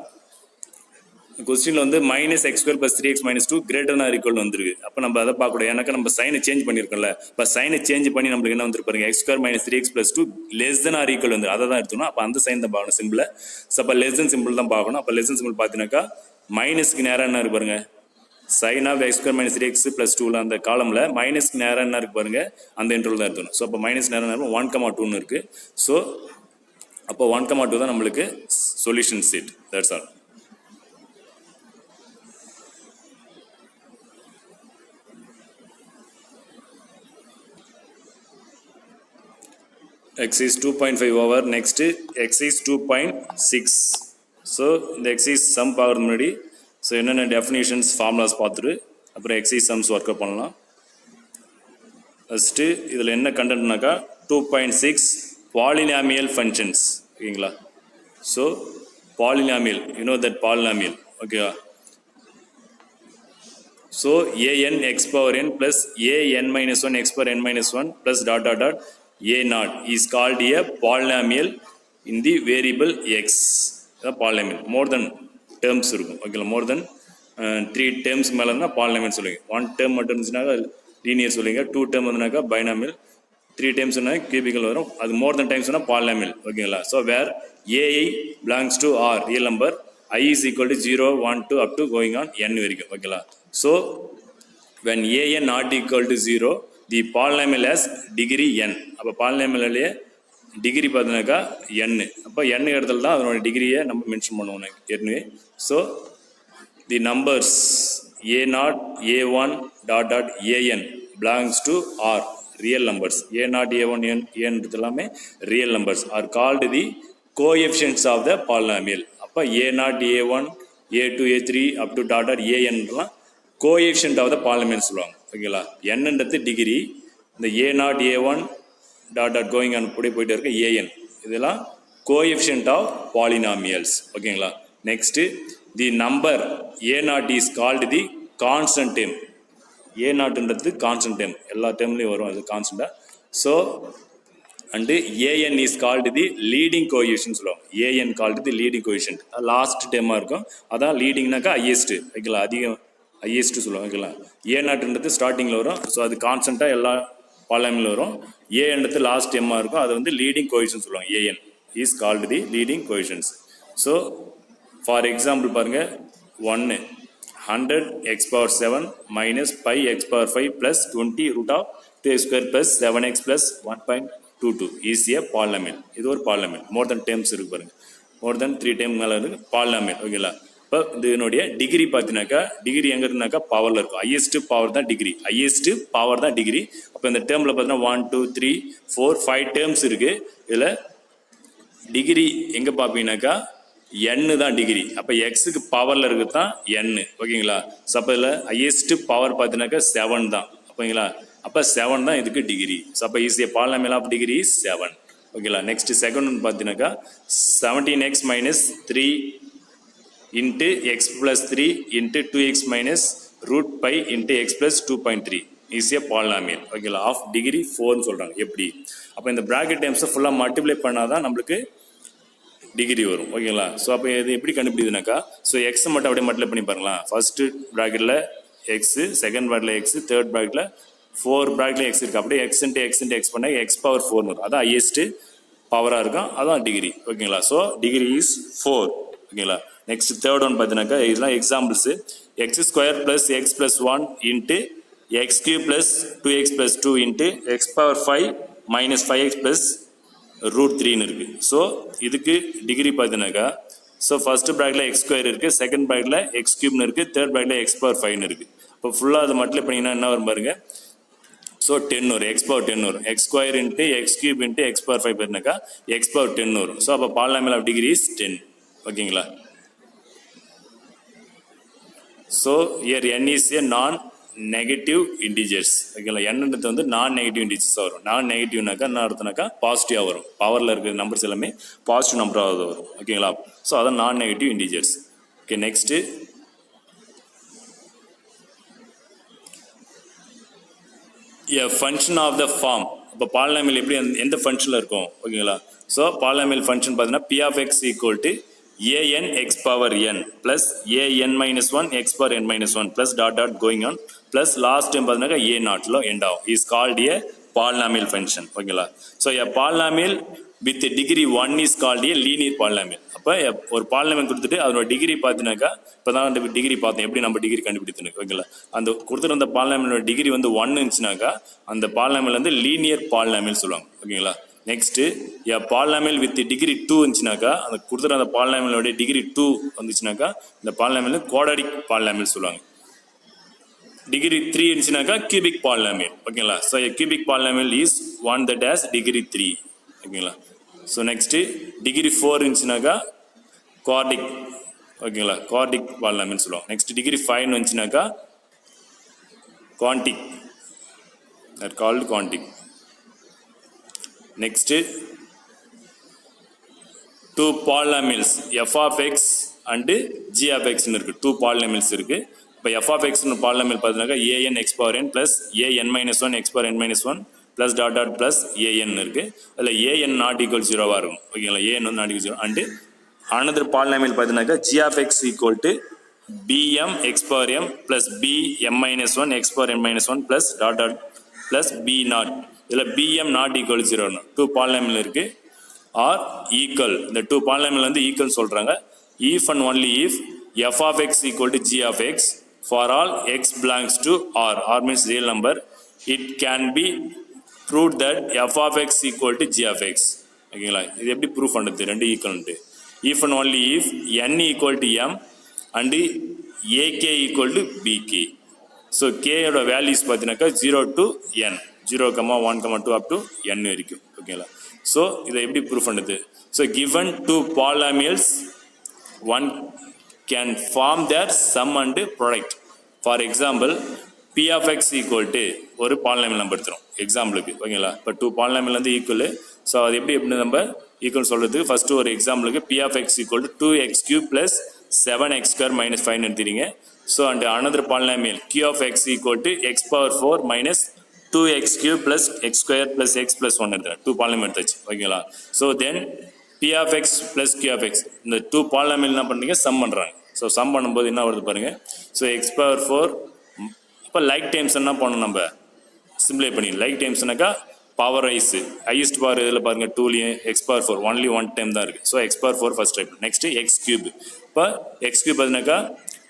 கொஸ்டினில் வந்து minus X square plus 3x minus 2 greater or equal வந்துருக்கு. அப்போ நம்ம அதை பார்க்கக்கூடாது, ஏன்னாக்கா நம்ம சைனை சேஞ்ச் பண்ணியிருக்கோம்ல. இப்போ சைனை சேஞ்ச் பண்ணி நம்மளுக்கு என்ன வந்துருப்பாருங்க, X square minus 3x + 2 less than or equal வந்து அதை தான் எடுத்துக்கணும். அப்போ அந்த சைன் தான் பார்க்கணும் சிம்பிள். ஸோ அப்போ லெஸ் தென் சிம்பிள் தான் பார்க்கணும். அப்போ லெஸ் தென் சிம்பிள் பார்த்தீங்கன்னாக்கா மைனஸ்க்கு நேராக என்ன இருக்கு பாருங்க, sign of x square minus 3x + 2 அந்த காலமில் மைனஸ்க்கு நேராக என்ன இருக்கு பாருங்க, அந்த இன்டர்வல் தான் எடுத்துக்கணும். ஸோ அப்போ மைனஸ் நேரம் 1,2 இருக்கு. ஸோ அப்போ 1,2 தான் நம்மளுக்கு solution set. That's all. exercise 2.5 over. next exercise 2.6. so இந்த exercise sum பார்க்கறது முன்னாடி ஸோ என்னென்ன டெஃபினிஷன்ஸ் ஃபார்முலாஸ் பார்த்துட்டு அப்புறம் exercise sums ஒர்க் அவுட் பண்ணலாம். ஃபஸ்ட்டு இதில் என்ன கண்டென்ட்னாக்கா 2.6 பாலினாமியல் ஃபங்க்ஷன்ஸ். ஓகேங்களா. So polynomial, you know that polynomial. ஓகேவா. So an x power n plus an minus 1 x power n minus 1 plus dot dot dot a0 is called a polynomial in the variable x. polynomial more than terms இருக்கும். ஓகேங்களா. more than 3 terms மேலே இருந்தால் polynomial சொல்லுவீங்க. 1 term மட்டும் இருந்துச்சுனாக்கா linear சொல்லுவீங்க. 2 term வந்துனாக்கா binomial. 3 times சொன்னால் cubical வரும். அது more than times சொன்னால் polynomial. ஓகேங்களா. So where ai belongs to r real number I is equal to 0, 1, 2 up to going on n வரைக்கும் ஓகேங்களா. So when an not equal to 0 the polynomial has degree n. அப்போ பாலினாமியல்லையே degree பார்த்தீங்கன்னாக்கா n. அப்போ n இடத்துல தான் அதனோட டிகிரியை நம்ம மென்ஷன் பண்ணுவோம் ஏற்கனவே. So the numbers a0 a1 dot dot an belongs to r real numbers. a0 a1 an எல்லாமே real numbers are called the coefficients of the polynomial. அப்போ a0 a1 a2 a3 up to dot dot an எல்லாம் coefficient of the polynomial சொல்லுவாங்க ஓகேங்களா. என்னன்றது degree, இந்த a0 a1 dot dot going on போயிட்டே இருக்க an இதெல்லாம் coefficient of polynomials ஓகேங்களா. Next the number a0 is called the constant term. a0ன்றது constant term, எல்லா டேர்ம்லையும் வரும் அது கான்ஸ்டன்டா. So and an is called the leading coefficient சொல்லுவாங்க. an called the leading coefficient, last டேர்மாக இருக்கும். அதான் லீடிங்னாக்கா ஹையஸ்ட் ஓகேங்களா, அதிகம் ஹையஸ்ட் சொல்லுவாங்க ஓகேங்களா. a0ன்றது ஸ்டார்டிங்கில் வரும். ஸோ அது கான்ஸ்டண்ட்டாக எல்லா பாலினாமியல் வரும். a-ன்றது லாஸ்ட் டேர்மாக இருக்கும். அது வந்து லீடிங் கோஎஃபிஷியன்ட் சொல்லுவாங்க. an is called the leading coefficients. So for example பாருங்கள், 1 100 x power 7 minus pi x power 5 plus 20 root of 2x square plus 7x plus 1.22 is a polynomial. இது ஒரு polynomial. மோர் தென் terms இருக்கு பாருங்க, மோர் தென் 3 டேர்ம் மேலே இருக்கு polynomial ஓகேங்களா. இப்போ இதனுடைய டிகிரி பார்த்தீங்கன்னாக்கா டிகிரி எங்கே இருந்தாக்கா பவரில் இருக்கும். ஹையஸ்ட் பவர் தான் டிகிரி, ஹையஸ்ட் பவர் தான் டிகிரி. அப்போ இந்த டேர்மில் பார்த்தீங்கன்னா 1 2 3 4 5 டேர்ம்ஸ் இருக்குது. இதில் டிகிரி எங்கே பார்ப்பீங்கன்னாக்கா n தான் டிகிரி. அப்போ எக்ஸுக்கு பவரில் இருக்குது தான் n ஓகேங்களா. ஸோ அப்போ இதில் ஹையஸ்ட் பவர் பார்த்தீங்கன்னாக்கா 7 தான் ஓகேங்களா. அப்போ 7 தான் இதுக்கு டிகிரி. ஸோ அப்போ is a polynomial of degree 7 ஓகேங்களா. நெக்ஸ்ட் செகண்ட் ஒன்று பார்த்தீங்கன்னாக்கா 17x minus 3 into x plus 3 into 2x minus root pi into x plus 2.3 is a polynomial ஓகேங்களா ஆஃப் டிகிரி 4ன்னு சொல்கிறாங்க. எப்படி அப்போ இந்த ப்ராக்கெட் டைம்ஸை ஃபுல்லாக மல்டிப்ளை பண்ணால் தான் நம்மளுக்கு டிகிரி வரும் ஓகேங்களா. ஸோ அப்போ இது எப்படி கண்டுபிடிக்குதுனாக்கா, ஸோ எக்ஸ் மட்டும் அப்படியே மல்டிப்ளை பண்ணி பாருங்களா. ஃபர்ஸ்ட் ப்ராக்கெட்டில் எக்ஸு, செகண்ட் ப்ராக்கெட்டில் எக்ஸு, தேர்ட் ப்ராக்கெட்டில் 4 ப்ராக்கெட்டில் எக்ஸ் இருக்குது. அப்படியே X into X into X பண்ணால் எக்ஸ் பவர் 4 வரும். அதான் ஹையஸ்ட்டு பவராக இருக்கும், அதான் டிகிரி ஓகேங்களா. ஸோ டிகிரி இஸ் 4 ஓகேங்களா. நெக்ஸ்ட் தேர்ட் ஒன் பார்த்தீங்கன்னாக்கா இதெல்லாம் examples. X square plus x plus 1 into x cube plus 2x plus 2 into x power 5 minus 5x plus root 3ன்னு இருக்குது. ஸோ இதுக்கு டிகிரி பார்த்தீங்கன்னாக்கா, ஸோ ஃபர்ஸ்ட் ப்ராக்கெட்டில் எக்ஸ் ஸ்கொயர் இருக்குது, second ப்ராக்கெட்டில் எக்ஸ் கியூப்னு இருக்குது, தேர்ட் ப்ராக்கெட்டில் எக்ஸ் பவர் 5ன்னு இருக்குது. இப்போ ஃபுல்லாக அதை மல்டிப்ளை பண்ணிங்கன்னா என்ன வரும் பாருங்க. ஸோ 10 வரும், எக்ஸ் பவர் 10 வரும். X square into x cube into x power 5 பேருனாக்கா எக்ஸ் பவர் 10 வரும். ஸோ அப்போ பாலினாமியல் ஆஃப் டிகிரி இஸ் 10 ஓகேங்களா. So year n is a நான் நெகட்டிவ் இன்டிஜர்ஸ் ஓகேங்களா. என்னன்றது வந்து நான் நெகட்டிவ் இன்டிஜர்ஸாக வரும். நான் நெகட்டிவ்னாக்கா என்ன அர்த்தம்னாக்கா பாசிட்டிவாக வரும். பவரில் இருக்கிற நம்பர்ஸ் எல்லாமே பாசிட்டிவ் நம்பராக வரும் ஓகேங்களா. ஸோ அதான் நான் negative integers. Okay next a function of the form. இப்போ பாலினாமியல் எப்படி எந்த ஃபங்க்ஷனில் இருக்கும் ஓகேங்களா. ஸோ பாலினாமியல் ஃபங்க்ஷன் பார்த்தீங்கன்னா p of x equal to an x power n plus an minus 1 x power n minus 1 plus dot dot going on plus last time பார்த்தீங்கன்னா a நாட்ல end ஆகும். is called a polynomial function ஓகேங்களா. So a polynomial with degree 1 is called a linear polynomial. அப்போ ஒரு polynomial கொடுத்துட்டு அதோட degree பார்த்தீங்கன்னாக்கா, இப்போ தான் அந்த டிகிரி பார்த்தோம் எப்படி நம்ம டிகிரி கண்டுபிடித்தோம் ஓகேங்களா. அந்த கொடுத்துருந்த பாலினாமியலோட டிகிரி வந்து 1 இருந்துச்சுனாக்கா அந்த பாலினாமியல் வந்து லீனியர் பாலினாமியல் சொல்லுவாங்க ஓகேங்களா. நெக்ஸ்ட்டு பாலினாமியல் வித் டிகிரி 2 இருந்துச்சுனாக்கா, அந்த கொடுத்துற அந்த பாலினாமியலோட டிகிரி 2 வந்துச்சுனாக்கா இந்த பாலினாமியல் குவாட்ராடிக் பாலினாமியல் சொல்லுவாங்க. டிகிரி 3 இருந்துச்சுனாக்கா கியூபிக் பாலினாமியல் ஓகேங்களா. So cubic polynomial is one that has degree 3 ஓகேங்களா. ஸோ நெக்ஸ்ட்டு டிகிரி 4 இருந்துச்சுனாக்கா குவாட்ரிக் ஓகேங்களா, குவாட்ரிக் பாலினாமியல் சொல்லுவாங்க. நெக்ஸ்ட் டிகிரி 5 வந்துச்சுனாக்கா quantic, that called quantic. Next 2 polynomials f of x and g of x இருக்கு. 2 polynomials இருக்குது. இப்போ f of x polynomial பார்த்தீங்கன்னாக்கா an x power n plus an minus 1 x power n minus 1 plus dot dot plus an இருக்குது. அதில் an not equal 0வாக இருக்கும் ஓகேங்களா. an வந்து not equal 0 and another polynomial பார்த்தீங்கன்னாக்கா g of x equal to bm x power m plus bm minus 1 x power n minus 1 plus dot dot plus b naught. இதில் PM not equal 0. 2 polynomial இருக்குது R equal. இந்த 2 polynomial வந்து equal சொல்கிறாங்க. if and only if f of x equal to g of x for all x belongs to R means real number, it can be proved that f of x equal to g of x. ஓகேங்களா, இது எப்படி prove பண்ணுறது? ரெண்டு equal to if and only if n equal to m and ak equal to bk. So கேயோட values பார்த்தீங்கன்னாக்கா 0 to n, 0, 1, 2 up to n வரைக்கும். ஓகேங்களா, so இதை எப்படி ப்ரூவ் பண்ணுறது? So given two polynomials, one can form their sum and product. For example, p of x equal to ஒரு polynomial number எடுத்துரும் எக்ஸாம்பிளுக்கு. ஓகேங்களா, இப்போ டூ பாலினாமியல் வந்து ஈக்குவல். ஸோ அது எப்படி நம்ம ஈக்குவல் சொல்கிறதுக்கு ஃபஸ்ட்டு ஒரு எக்ஸாம்பிளுக்கு p of x equal to 2x³ plus 7x² minus 5 எடுத்துறீங்க. So and another polynomial q of x equal to x power 4 minus 2x³ plus x² plus x plus 1 எடுத்துறேன். Two polynomial எடுத்தாச்சு. ஓகேங்களா, so then p of x plus q of x, இந்த two polynomial என்ன பண்ணுறீங்க, some பண்ணுறாங்க. So some பண்ணும்போது என்ன வருது பாருங்கள். ஸோ x power 4, இப்போ லைக் டைம்ஸ் என்ன பண்ணணும், நம்ம சிம்பிளை பண்ணி லைக் டைம்ஸ்னாக்கா பவர் ரைஸ் ஹையஸ்ட் பவர் இதில் பாருங்கள் 2லேயும் x power 4 only one time தான் இருக்குது. So x power 4 first type. Next x³. இப்போ x³ பார்த்தீங்கன்னாக்கா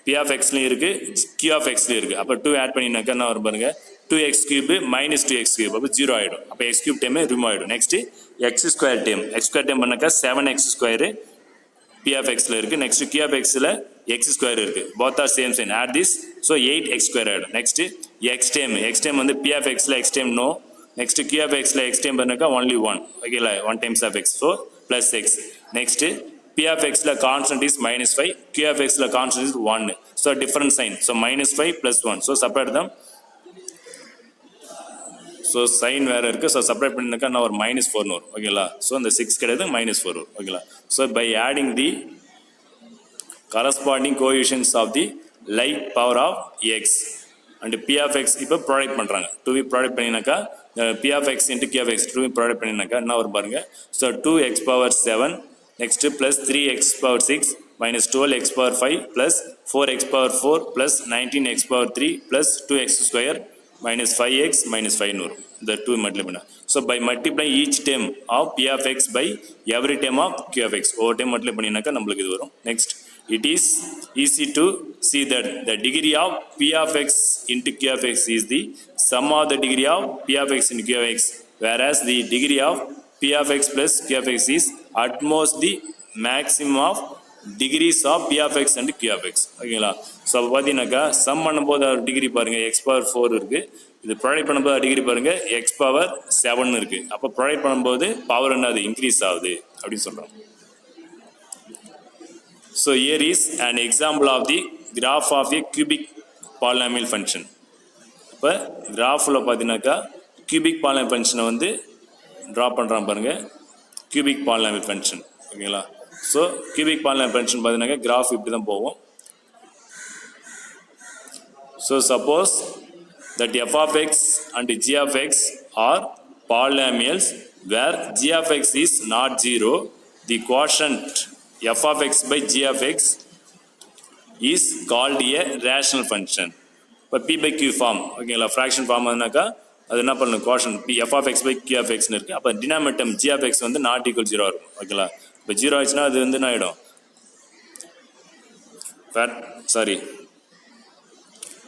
p of x-லையும் இருக்குது q of x-லையும் இருக்குது. அப்போ 2 ஆட் பண்ணினாக்கா என்ன வரும் பாருங்கள், 2x³ minus 2x³, அப்போ 0 ஆகிடும். அப்போ x³ டைமே ரிமூவ் ஆகிடும். Next x² time, x² time பண்ணாக்கா 7x² p of x-ல இருக்குது. நெக்ஸ்ட்டு q of x-ல x² இருக்குது. Both are same sign, add this. So 8x² ஆகிடும். நெக்ஸ்ட்டு x டைம் வந்து p of x-ல x time no. Next q of x-ல x time பண்ணாக்கா only 1. ஓகேங்களா, 1 times of x, so plus x. Next p of x-ல constant is -5, q of x-ல constant is 1. So different sign, so -5 + 1. So separate தான். So sign வேறு இருக்குது. So separate பண்ணினாக்கா நான் ஒரு -4 வரும். ஓகேங்களா, ஸோ அந்த 6 கிடையாது, -4 வரும். ஓகேங்களா, so by adding the corresponding coefficients of the like power of x and p of x இப்போ ப்ராடக்ட் பண்ணுறாங்க. 2v ப்ராடக்ட் பண்ணினாக்கா p of x into q of x 2v product பண்ணினாக்கா என்ன வரும் பாருங்க. So 2x power 7 next plus 3x power 6 minus 12x power 5 plus 4x power 4 plus 19x power 3 plus 2x² minus 5x minus 5 வரும். இந்த 2 multiply பண்ண. So by multiply each term of p of x by every term of q of x, ஒவ்வொரு time multiply பண்ணினாக்கா நம்மளுக்கு இது வரும். Next, it is easy to see that the degree of p of x into q of x is the sum of the degree of p of x into q of x, whereas the degree of p of x plus q of x is at most the maximum of degrees of p of x and q of x. ஓகேங்களா, so அப்போ பார்த்தீங்கன்னாக்கா some பண்ணும்போது degree பாருங்கள் x power 4 இருக்குது. இது product பண்ணும்போது degree பாருங்கள் x power 7 இருக்குது. அப்போ ப்ராடக்ட் பண்ணும்போது பவர் என்னது, இன்க்ரீஸ் ஆகுது அப்படின்னு சொல்கிறோம். So here is an example of the graph of a cubic polynomial function. இப்போ கிராஃபில் பார்த்தீங்கன்னாக்கா cubic polynomial function வந்து ட்ரா பண்ணுறான் பாருங்கள், cubic polynomial function. ஓகேங்களா, ஸோ cubic polynomial function பார்த்தீங்கன்னாக்கா கிராஃப் இப்படி தான் போகும். So suppose that f of x and g of x are polynomials where g of x is not 0, the quotient f of x by g of x is called a rational function. இப்போ p by q form, ஓகேங்களா, fraction form ஆனாக்கா அது என்ன பண்ணணும், கோஷன் p f of x by q of xன்னு இருக்குது. அப்போ denominator g of x வந்து not equal 0 இருக்கும். ஓகேங்களா, இப்போ 0 ஆச்சுன்னா அது வந்து என்ன ஆகிடும்,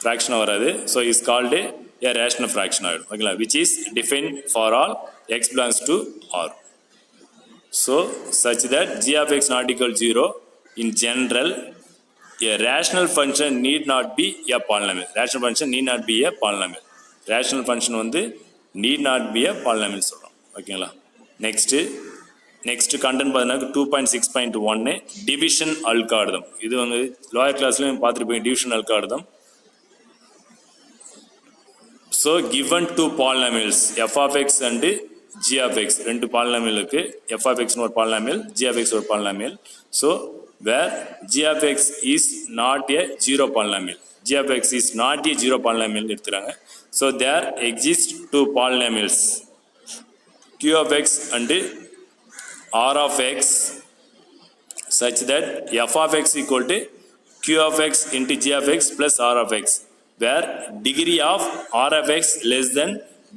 ஃப்ராக்ஷனாக வராது. So is called a rational fraction ஆகிடும். ஓகேங்களா, which is defined for all x belongs to R. So such that g of x not equal 0, in general a rational function need not be a polynomial. Rational function need not be a polynomial. Rational function வந்து need not be a polynomial சொல்கிறோம். ஓகேங்களா, next content பார்த்தீங்கன்னா 2.6.1 division algorithm. இது வந்து lower கிளாஸ்லையும் பார்த்துருப்பீங்க, division algorithm. So given two polynomials f of x and g of x, ரெண்டு polynomial இருக்குது. f of x ஒரு பாலினாமியல், g of x ஒரு polynomial. So where g of x is not a zero polynomial, g of x is not a zero polynomial எடுத்துகிறாங்க. So there exist two polynomials q of x and r of x such that f of x equal to q of x into g of x plus r of x, where degree of r of x less than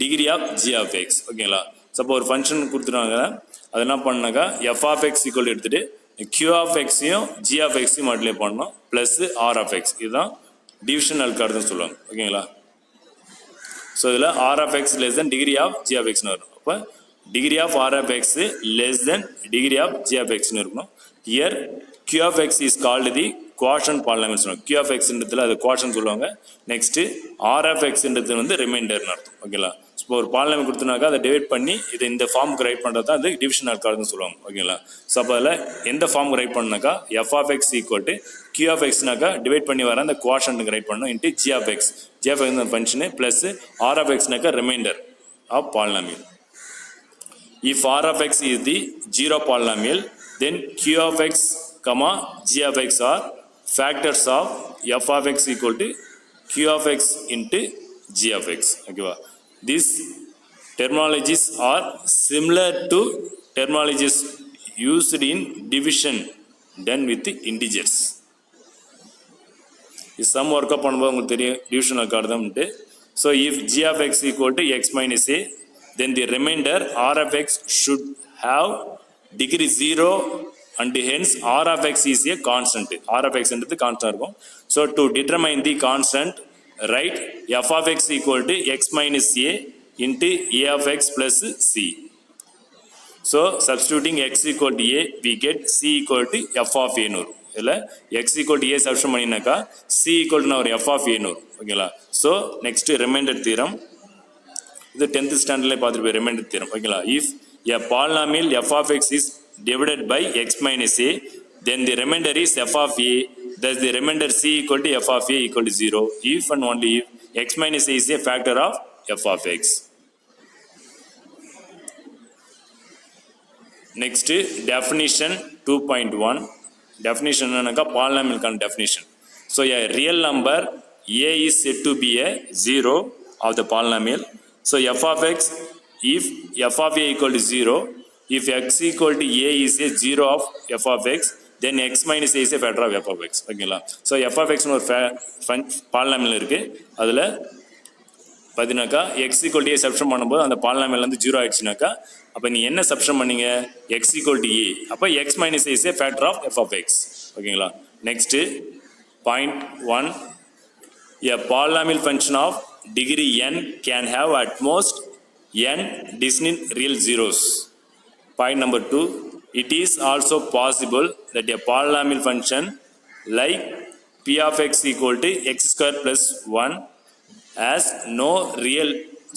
degree of g of x. ஓகேங்களா, சப்போ ஒரு function கொடுத்துருவாங்க, அது என்ன பண்ணாக்கா f of x equal எடுத்துகிட்டு q of xையும் g of xையும் multiply பண்ணணும் ப்ளஸ் r of x. இதுதான் டிவிஷன் அல்காரிதம் சொல்லுவாங்க. ஓகேங்களா? ஸோ இதில் r of x less than degree of g of xன்னு வரும். அப்போ degree of r of x less than degree of g of xன்னு இருக்கணும். Here q of x is called the quotient polynomial சொல்லுவாங்க. q of xன்றதுல அது quotient சொல்லுவாங்க. Next r of xன்றது வந்து ரிமைண்டர்னு அர்த்தம். ஓகேங்களா? இப்போ ஒரு பாலினாமியல் கொடுத்தனாக்கா அதை டிவைட் பண்ணி இதை இந்த ஃபார்முக்கு ரைட் பண்ணுறது தான் அது டிவிஷன் அல்காரிதம் சொல்லுவாங்க. ஓகேங்களா? ஸோ அப்போ அதில் எந்த ஃபார்முக்கு ரைட் பண்ணாக்கா f of x equal to q of xனாக்கா டிவைட் பண்ணி வர அந்த குவாஷன்ட்டுக்கு ரைட் பண்ணணும் into g of x. g of x function plus r of xனாக்கா remainder of polynomial. If r of x is the zero polynomial, then q of x, g of x are factors of f of x equal to q of x into g of x. Okay, these terminologies are similar to terminologies used in division done with integers. This sum work up on division algorithm. So if g of x equal to x minus a, then the remainder r of x should have degree 0 and hence r of x is a constant. R of x is the constant. So to determine the constant, write f of x equal to x minus a into a of x plus c. So substituting x equal to a, we get c equal to f of a. X equal to a substitution பண்ணினாக்கா c equal to our f of a. ஓகேங்களா? So next remainder theorem. இது 10th standardல பார்த்துட்டு remainder theorem. ஓகேங்களா? If a polynomial f of x is divided by x minus a, then the remainder is f of a. Thus the remainder c equal to f of a equal to 0. If and only if x minus a is a factor of f of x. Next definition 2.1. Definition என்னன்னாக்கா polynomial definition. So a real number a is said to be a 0 of the polynomial. So f of x, if f of a equal to 0, if x equal to a is a 0 of f of x, then x minus a is a factor of f of x. ஓகேங்களா? So f of x ஒரு polynomial இருக்கு. அதில் பார்த்தீங்கன்னாக்கா x equal to a substitute பண்ணும்போது அந்த polynomial வந்து 0 ஆயிடுச்சுனாக்கா அப்போ நீ என்ன சப்ஸ்டியூட் பண்ணீங்க? x equal to a. அப்போ x minus a is a factor of f of x. ஓகேங்களா? Next point 1, a polynomial function of degree n can have at most n distinct real zeros. Point number 2, it is also possible that a polynomial function like p of x equal to x square plus 1 has no real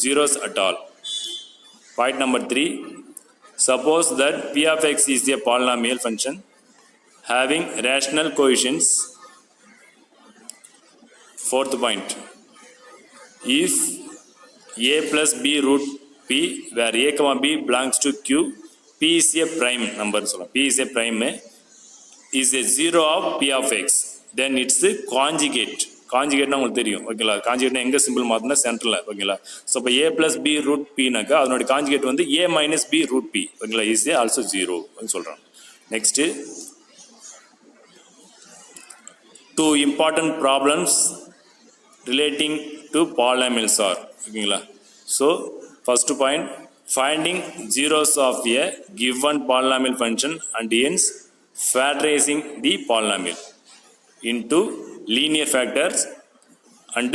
zeros at all. Point number 3, suppose that p of x is a polynomial function having rational coefficients. Fourth point, if a plus b root p where a comma b belongs to q, p is a prime number. P is a prime is a 0 of p of x, then it's a conjugate. காஞ்சிகேட்னா உங்களுக்கு தெரியும். ஓகேங்களா? காஞ்சிகேட்னா எங்கே simple மாற்றினா சென்டரில். ஓகேங்களா? So இப்போ ஏ plus B root Pinaka அதனுடைய conjugate வந்து ஏ மைனஸ் பி ரூட் பி. ஓகேங்களா? இஸ் ஏ ஆல்சோ 0 சொல்கிறாங்க. Next 2 important problems relating to polynomials are. ஓகேங்களா? So first point, finding zeros of a given polynomial function and hence factorizing the polynomial into linear factors and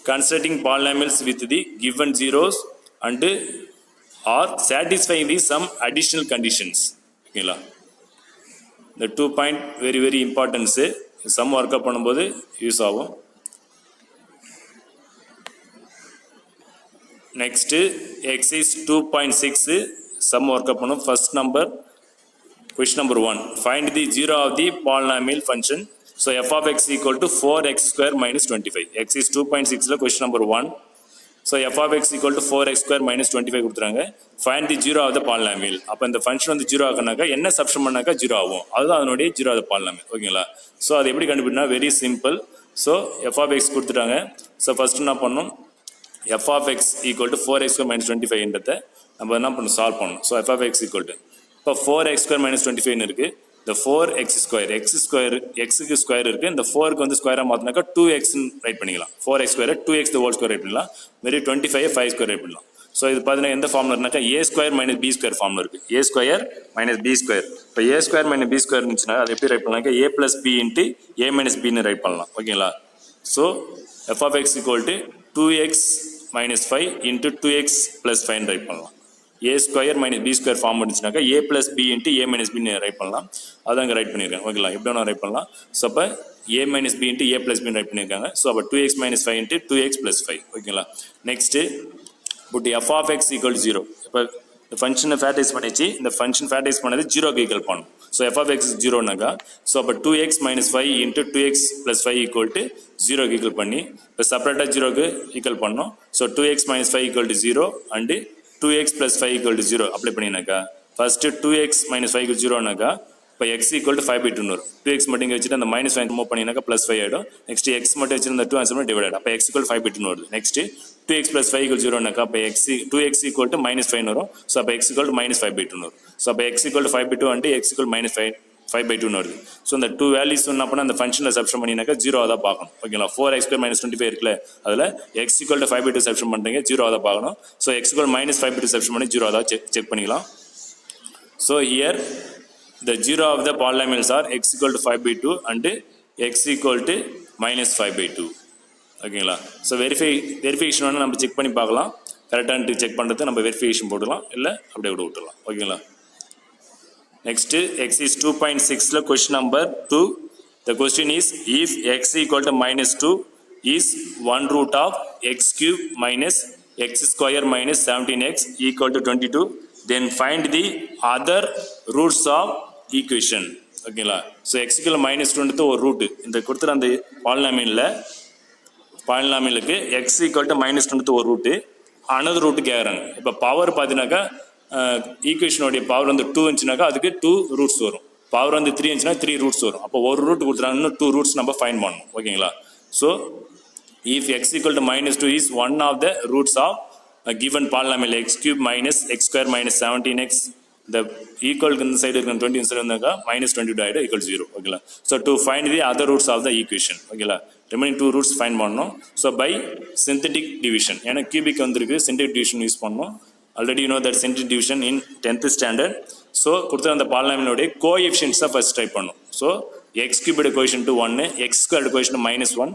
constructing polynomials with the given zeros and or satisfying the some additional conditions. ஓகேங்களா? இந்த 2 point very very importance. Sum work up பண்ணும்போது use ஆகும். Next exercise 2.6 sum work up பண்ணும். First number question number 1, find the zero of the polynomial function. So f of x equal to 4x square minus 25. Exercise 2.6ல question number 1. So f of x equal to 4x square minus 25 கொடுத்துறாங்க. Find the zero of the polynomial. அப்போ இந்த function வந்து 0 ஆகுனாக்கா என்ன substitute பண்ணாக்கா 0 ஆகும். அதுதான் அதனுடைய 0 ஆஃப் த பாலினாமியல். ஓகேங்களா? ஸோ அது எப்படி கண்டுபிடினா very simple. So f of x கொடுத்துட்டாங்க. ஸோ ஃபர்ஸ்ட் என்ன பண்ணணும், f of x equal to 4x square minus 25ன்றதை நம்ம என்ன பண்ணணும், சால்வ் பண்ணணும். So f of x equal to இப்போ 4x square minus 25 இருக்குது. இந்த 4x square, x square, xக்கு ஸ்கொயர் இருக்குது. இந்த 4க்கு வந்து ஸ்கொயராக மாற்றினாக்கா 2x ரைட் பண்ணிக்கலாம். 4x square 2x the whole square write பண்ணலாம். வெரி 25 5 square ரைட் பண்ணலாம். ஸோ இது பார்த்தீங்கன்னா எந்த ஃபார்மில் இருந்தாக்கா a square minus b square ஃபார்மில் இருக்குது. A square minus b square. இப்போ a square minus b square இருந்துச்சுன்னா அது எப்படி ரைட் பண்ணலாம்க்கா a plus b into a minus பின்னு ரைட் பண்ணலாம். ஓகேங்களா? So f of x equal to 2x minus 5 into 2x plus 5 write பண்ணலாம். A square minus b square form இருந்துச்சுனாக்கா A plus b into a minus பின்னு write பண்ணலாம். அதான் இங்கே right பண்ணியிருக்காங்க. ஓகேங்களா? எப்படி வேணால் ரைட் பண்ணலாம். ஸோ அப்போ a minus b into a plus பின்னு ரைட் பண்ணியிருக்காங்க. ஸோ அப்போ 2x minus 5 into 2x plus 5. ஓகேங்களா? Next put f of x equal to 0. இப்போ இந்த ஃபங்க்ஷனை ஃபேக்டரைஸ் பண்ணிச்சு, இந்த ஃபங்க்ஷன் ஃபேக்டரைஸ் பண்ணது 0க்கு ஈக்குவல் பண்ணணும். ஸோ எஃப் ஆஃப் எக்ஸ் 0னாக்கா ஸோ அப்போ 2x minus 5 into 2x plus 5 equal to 0க்கு ஈக்குவல் பண்ணி இப்போ செப்பரேட்டாக 0க்கு ஈக்குவல் பண்ணோம். So 2x minus 5 equal to 0 and 2x plus 5 equal to 0 apply பண்ணினாக்கா ஃபஸ்ட்டு 2x மைனஸ் 5 0னாக்கா இப்போ எக்ஸ் ஈக்குவல் டு 5/2 வரும். 2x மட்டும் இங்கே வச்சுட்டு அந்த மைனஸ் 5 மூவ் பண்ணினாக்கா ப்ளஸ் 5 ஆகிடும். நெக்ஸ்ட் எக்ஸ் மட்டும் வச்சுருந்த 2 ஆன்சர் டிவைட் ஆகிடும். அப்போ எக்ஸ் ஈக்குவல் 5/2 வருது. நெக்ஸ்ட் 2x ப்ளஸ் 5 ஈக்குவல் 0னாக்கா அப்போ2x ஈக்குவல் டு மைனஸ் 5 வரும். ஸோ அப்போ எக்ஸ் ஈக்குவல் டு மைனஸ் 5/2 வரும். ஸோ அப்போ X equal to 5/2 and X equal minus 5/2 வருது. ஸோ இந்த 2 வேல்யூஸ் சொன்னப்போ அந்த ஃபங்க்ஷனில் சப்ஸ்டிட் பண்ணினாக்கா 0 தான் பார்க்கணும். ஓகேங்களா? 4x² மைனஸ் 25 இருக்குல்ல, அதில் எக்ஸ் ஈக்குவல் டு 5/2 சப்ஸ்டிட் பண்ணுறீங்க, 0 தான் பார்க்கணும். So X equal minus 5/2 substitute பண்ணி 0 தான் செக் பண்ணிக்கலாம். So here the 0 of the polynomials are x equal to 5/2 and x equal to minus 5/2. ஓகேங்களா? ஸோ வெரிஃபிகேஷன் வேணால் நம்ம செக் பண்ணி பார்க்கலாம். கரெக்டாக செக் பண்ணுறது நம்ம வெரிஃபிகேஷன் போடலாம், இல்லை அப்படியே கூட விட்டுடலாம். ஓகேங்களா? நெக்ஸ்ட்டு எக்ஸ் இஸ் 2.6ல question number 2. The question is if x equal to minus 2 is 1 root of x cube minus x square minus 17x equal to 22, then find the other roots of equation. ஓகேங்களா? So எக்ஸுக்குள்ள minus 2 ஒரு route இந்த கொடுத்துற அந்த பாலினாமியலுக்கு X equal to minus 2 ஒரு route another route கேட்குறாங்க. இப்போ power பார்த்தீங்கன்னாக்கா ஈக்குவேஷனுடைய power வந்து 2 இருந்துச்சுனாக்கா அதுக்கு 2 ரூட்ஸ் வரும். பவர் வந்து 3 இருந்துச்சுன்னா 3 ரூட்ஸ் வரும். அப்போ ஒரு ரூட் கொடுத்துறாங்க, இன்னும் 2 ரூட்ஸ் நம்ம ஃபைண்ட் பண்ணணும். ஓகேங்களா? So if x equal to minus 2 is one of the roots of given polynomial x cube minus x square minus 17x, the equal in the side is 20 inside வந்தாக்கா minus 22 ஆகிடும் equal 0. ஓகேங்களா? So to find the other roots of the equation. ஓகேங்களா? Remaining 2 roots find பண்ணணும். So by synthetic division, ஏன்னா cubic வந்திருக்கு, synthetic division use பண்ணணும். Already you know that synthetic division in 10th standard. So கொடுத்த அந்த பாலினாமியலுடைய கோஎஃபிஷியன்ட்ஸை ஃபர்ஸ்ட் ட்ரை பண்ணணும். ஸோ எக்ஸ் கியூபோட கோஎஃபிஷியன்ட் 1, எக்ஸ் ஸ்கொயர்டு கோஎஃபிஷியன்ட் -1,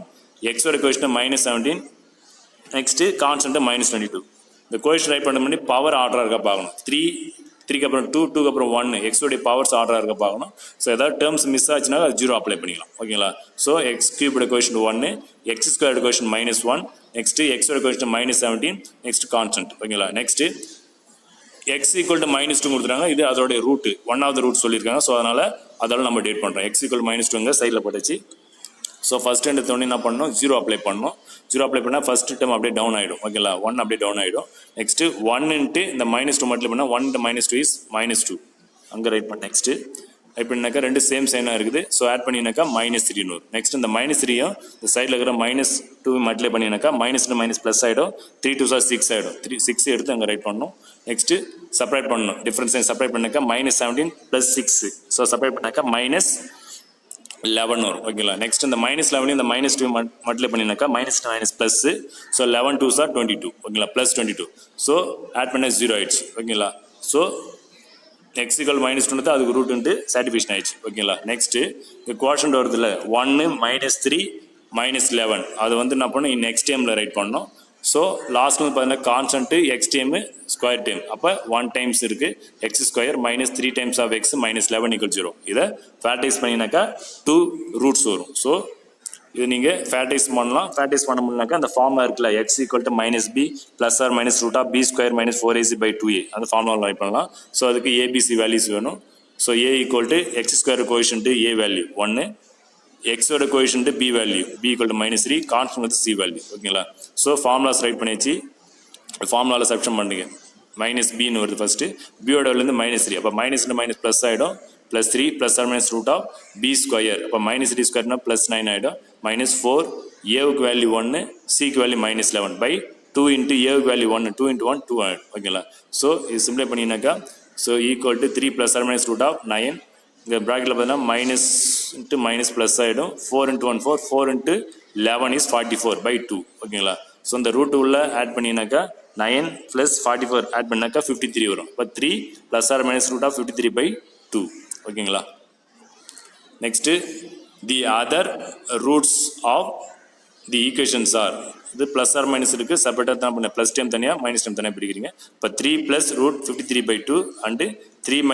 எக்ஸோட கோஎஃபிஷியன்ட் -17, நெக்ஸ்ட்டு கான்ஸ்டன்ட் -22. இந்த கோஎஃபிஷியன்ட் ரைட் பண்ணி பவர் ஆர்டராக இருக்கா பார்க்கணும். 3க்கு அப்புறம் 2, 2க்கு அப்புறம் 1, எக்ஸோடைய பவர்ஸ் ஆர்டராக இருக்க பார்க்கணும். ஸோ ஏதாவது டேர்ம்ஸ் மிஸ் ஆச்சுன்னா அது 0 அப்ளை பண்ணிக்கலாம். ஓகேங்களா? ஸோ எக்ஸ் கியூபோட coefficient 1, x squared coefficient -1, next எக்ஸோட கோஎஃபிஷியன்ட் -17, நெக்ஸ்ட் கான்ஸ்டன்ட். ஓகேங்களா? நெக்ஸ்ட்டு எக்ஸ் ஈக்குவல் டு -2 கொடுத்துருக்காங்க, இது அதோடைய root, one of the root சொல்லியிருக்காங்க. ஸோ அதனால் அதோட நம்ம டேட் பண்ணுறோம். எக்ஸ் ஈக்குவல் -2 சைடில் போட்டுச்சு. ஸோ ஃபஸ்ட் எடுத்தோடனே என்ன பண்ணணும், 0 அப்ளை பண்ணணும். 0 அப்ளை பண்ணால் ஃபஸ்ட் டேர்ம் அப்படியே டவுன் ஆகிடும். ஓகேங்களா? 1 அப்படியே டவுன் ஆகிடும். நெக்ஸ்ட்டு 1 இன்ட்டு இந்த -2 மட்டும் பண்ணால் 1 into -2 இஸ் -2 அங்கே ரைட் பண்ண. நெக்ஸ்ட்டு ரைட் பண்ணினாக்கா ரெண்டு சேம் சைனாக இருக்குது. ஸோ ஆட் பண்ணினாக்கா -3 வரும். நெக்ஸ்ட் இந்த -3யும் இந்த சைடில் இருக்கிற -2 மல்டிப்ளை பண்ணினாக்கா -2 ப்ளஸ் ஆகிடும். 3 2 6 ஆகிடும். 6 எடுத்து அங்கே ரைட் பண்ணணும். நெக்ஸ்ட்டு செப்பரேட் பண்ணணும். டிஃப்ரென்ஸ் செப்பரேட் பண்ணாக்கா -17 + 6. ஸோ செப்பரேட் பண்ணாக்கா -11 வரும். ஓகேங்களா? நெக்ஸ்ட் இந்த -11 இந்த -2 மல்டிப்ளை பண்ணினாக்கா -2 ப்ளஸ். So 11 2s are 22. ஓகேங்களா? +22. ஸோ ஆட் பண்ண 0 ஆயிடுச்சு. ஓகேங்களா? ஸோ எக்ஸ் ஈக்குவல் -2 அதுக்கு ரூட்டு சாட்டிஃபிகேஷன் ஆயிடுச்சு. ஓகேங்களா? நெக்ஸ்ட்டு இந்த குவாஷன்ட் வருது இல்லை 1 -3 -11 அது வந்து என்ன பண்ணணும், நெக்ஸ்ட் டைமில் ரைட் பண்ணணும். ஸோ லாஸ்ட் வந்து பார்த்தீங்கன்னா constant x time square time, அப்போ 1 டைம்ஸ் இருக்குது. X square -3 times of x -11 = 0. இதை ஃபேக்டரைஸ் பண்ணினாக்கா 2 ரூட்ஸ் வரும். ஸோ இது நீங்கள் ஃபேக்டரைஸ் பண்ணலாம். ஃபேக்டரைஸ் பண்ண முடியலனாக்கா அந்த ஃபார்முலா இருக்குல்ல x equal to -b plus or minus root of b square -4ac/2a அந்த ஃபார்முலா ரைட் பண்ணலாம். ஸோ அதுக்கு ஏபிசி வேல்யூஸ் வேணும். So a equal to x square coefficient a value 1, எக்ஸோட coefficient b value b equal to -3, constant வந்து c value. ஓகேங்களா? So formulas write பண்ணிச்சு. ஃபார்முலாவில் substitute பண்ணுங்க. -bன்னு வருது ஃபஸ்ட்டு, பியோட வேல்யூ -3, அப்போ -2 ப்ளஸ் ஆகிடும். +3 plus or minus root of b square, அப்போ -3 ஸ்கொயர்னா +9 ஆகிடும். -4 ஏவுக்கு வேல்யூ 1, சிக்கு வேல்யூ -11 பை 2 இன்ட்டு ஏவுக்கு வேல்யூ 1, 2 × 1 2 ஆகிடும். ஓகேங்களா? ஸோ இது சிம்பிளை பண்ணினாக்கா so equal to 3 plus or minus root of 9. இங்கே ப்ராக்கெட்டில் பார்த்தீங்கன்னா மைனஸ் இன்ட்டு மைனஸ் ப்ளஸ் ஆகிடும். 4 × 1 4, 4 × 11 இஸ் 44/2. ஓகேங்களா? ஸோ இந்த ரூட் உள்ள ஆட் பண்ணினாக்கா 9 + 44 ஆட் பண்ணாக்கா 53 வரும். இப்போ 3 + or - √53/2 ஓகேங்களா. Next the other roots of the equations are, இது ப்ளஸ் ஆர் மைனஸ் இருக்குது, செப்பரேட்டாக தான் பண்ண ப்ளஸ் டைம் தனியாக மைனஸ் டைம் தனியாக பிரிக்கிறீங்க. இப்போ 3 + √53/2 அண்டு 3 -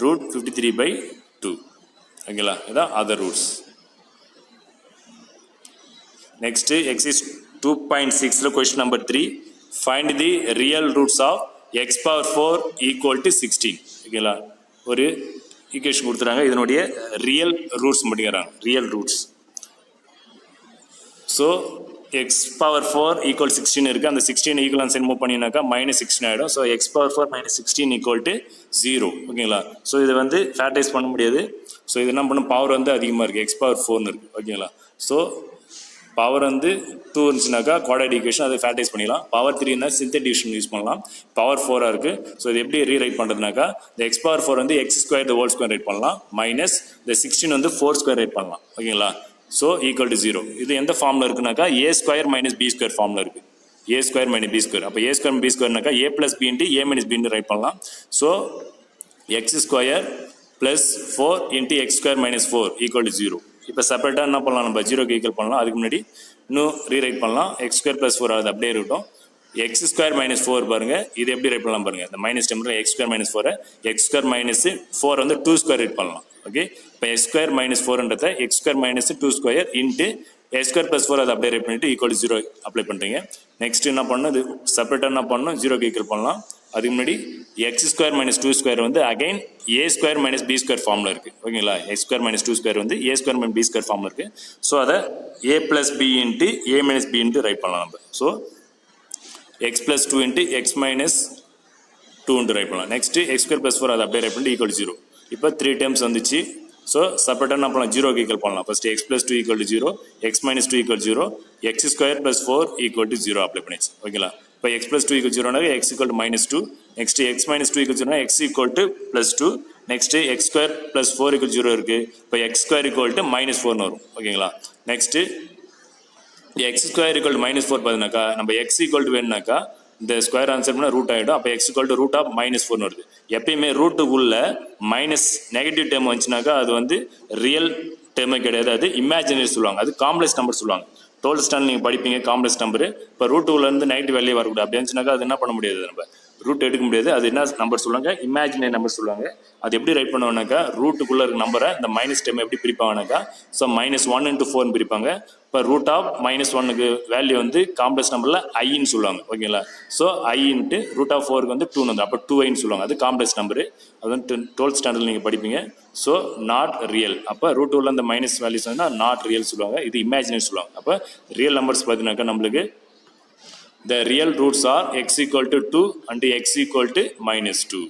√53/2 ஓகேங்களா. இதான் other roots. Next exercise 2.6 question number 3, find the real roots of x⁴ = 16 ஓகேங்களா. ஒரு ஈக்குவேஷன் கொடுத்துறாங்க, இதனுடைய ரியல் ரூட்ஸ் பண்ணிக்கிறாங்க, ரியல் ரூட்ஸ். ஸோ x⁴ = 16 இருக்குது, அந்த 16 ஈக்குவலன்ஸ் சைன் மூவ் பண்ணினாக்கா -16 ஆகிடும். ஸோ x⁴ - 16 = 0 ஓகேங்களா. ஸோ இதை வந்து ஃபேக்டரைஸ் பண்ண முடியாது. ஸோ இது என்ன பண்ணும், பவர் வந்து அதிகமாக இருக்குது, x⁴ இருக்குது ஓகேங்களா. ஸோ பவர் வந்து 2 இருந்துச்சுனாக்கா குவாட்ரேட்டிக் ஈக்குவேஷன் அதை ஃபேக்டரைஸ் பண்ணிக்கலாம். பவர் 3 இருந்தால் சிந்தட்டிக் டிவிஷன் யூஸ் பண்ணலாம். பவர் 4 இருக்குது. ஸோ இது எப்படி ரீரைட் பண்ணுறதுனாக்கா இந்த x⁴ வந்து x² ரைட் பண்ணலாம், மைனஸ் இந்த 16 வந்து 4² ரைட் பண்ணலாம் ஓகேங்களா. ஸோ = 0. இது எந்த ஃபார்மில் இருக்குனாக்கா a² - b² ஃபார்மில் இருக்குது, a² - b². அப்போ a² - b²னாக்கா a + b × a - b write பண்ணலாம். ஸோ x² + 4 × x² - 4 = 0. இப்போ செப்பரேட்டாக என்ன பண்ணலாம், நம்ம 0க்கு ஈக்குவல் பண்ணலாம். அதுக்கு முன்னாடி இன்னும் ரீரைட் பண்ணலாம். x² + 4 அது அப்படியே இருக்கட்டும். x² - 4 பாருங்கள், இது எப்படி ரைட் பண்ணலாம் பாருங்கள். இந்த மைனஸ் டைமில் x² - 4 x² - 4 வந்து 2² ரைட் பண்ணலாம் ஓகே. இப்போ x² - 4ன்றதை x² - 2² × x² + 4 அதை அப்படியே ரைட் பண்ணிவிட்டு = 0 அப்ளை பண்ணுறீங்க. நெக்ஸ்ட் என்ன பண்ணணும், இது செப்பரேட்டாக என்ன பண்ணணும், 0க்கு ஈக்குவல் பண்ணலாம். அதுக்கு முன்னாடி x² - 2² வந்து அகைன் a² - b² ஃபார்மில் இருக்குது ஓகேங்களா. x² - 2² வந்து a² - b² ஃபார்மில் இருக்குது. ஸோ அதை a + b × a - b write பண்ணலாம் நம்ம. ஸோ x + 2 × x - 2 ரைட் பண்ணலாம். நெக்ஸ்ட்டு x² + 4 அதை அப்படியே ரைட் பண்ணிட்டு = 0. இப்போ 3 டைம்ஸ் வந்துச்சு. ஸோ செப்பரேட்டாக என்ன பண்ணலாம், 0க்கு ஈக்குவல் பண்ணலாம். First x + 2 = 0, x - 2 = 0, x² + 4 = 0 apply பண்ணிச்சு ஓகேங்களா. இப்போ x + 2 = 0னா x = -2, next x - 2 = 0னா x = +2, next x² + 4 = 0 இருக்குது. இப்போ x² = -4 வரும் ஓகேங்களா. நெக்ஸ்ட்டு x² = -4 பார்த்தீங்கன்னாக்கா நம்ம x வேணுனாக்கா இந்த ஸ்கொயர் ஆன்சர் பண்ணால் ரூட் ஆகிடும். அப்போ x = √−4 வருது. எப்பயுமே ரூட்டுக்குள்ள மைனஸ் நெகட்டிவ் டேர்ம் வந்துச்சுனாக்கா அது வந்து ரியல் டேர்மே கிடையாது, அது இமேஜினரி சொல்லுவாங்க, அது காம்ப்ளெக்ஸ் நம்பர் சொல்லுவாங்க. 12th ஸ்டாண்டர்ட் நீங்கள் படிப்பீங்க காம்ப்ளெக்ஸ் நம்பரு. இப்போ ரூட்டுக்குள்ளேருந்து நெகட்டிவ் வேல்யூ வரக்கூடாது. அப்படி இருந்துச்சுனாக்கா அது என்ன பண்ண முடியாது, நம்ம ரூட் எடுக்க முடியாது. அது என்ன நம்பர் சொல்லுவாங்க, இமேஜினரி நம்பர் சொல்லுவாங்க. அது எப்படி ரைட் பண்ணுவாங்கனாக்கா ரூட்டுக்குள்ளே இருக்க நம்பரை இந்த மைனஸ் டைம் எப்படி பிரிப்பாங்கனாக்கா ஸோ -1 × 4 பிரிப்பாங்க. இப்போ √−1க்கு வேல்யூ வந்து காம்ப்ளெக்ஸ் நம்பரில் ஐன்னு சொல்லுவாங்க ஓகேங்களா. ஸோ I × √4க்கு வந்து 2 வந்து அப்போ 2iன்னு சொல்லுவாங்க, அது காம்ப்ளெக்ஸ் நம்பரு. அது வந்து 12th ஸ்டாண்டர்டில் நீங்கள் படிப்பீங்க. So not real. அப்போ ரூட் உள்ள அந்த மைனஸ் வேல்யூஸ் வந்து நாட் ரியல் சொல்லுவாங்க, இது இமேஜினரி சொல்லுவாங்க. அப்போ ரியல் நம்பர்ஸ் பார்த்தீங்கன்னாக்கா நம்மளுக்கு the real roots are x = 2 and x = -2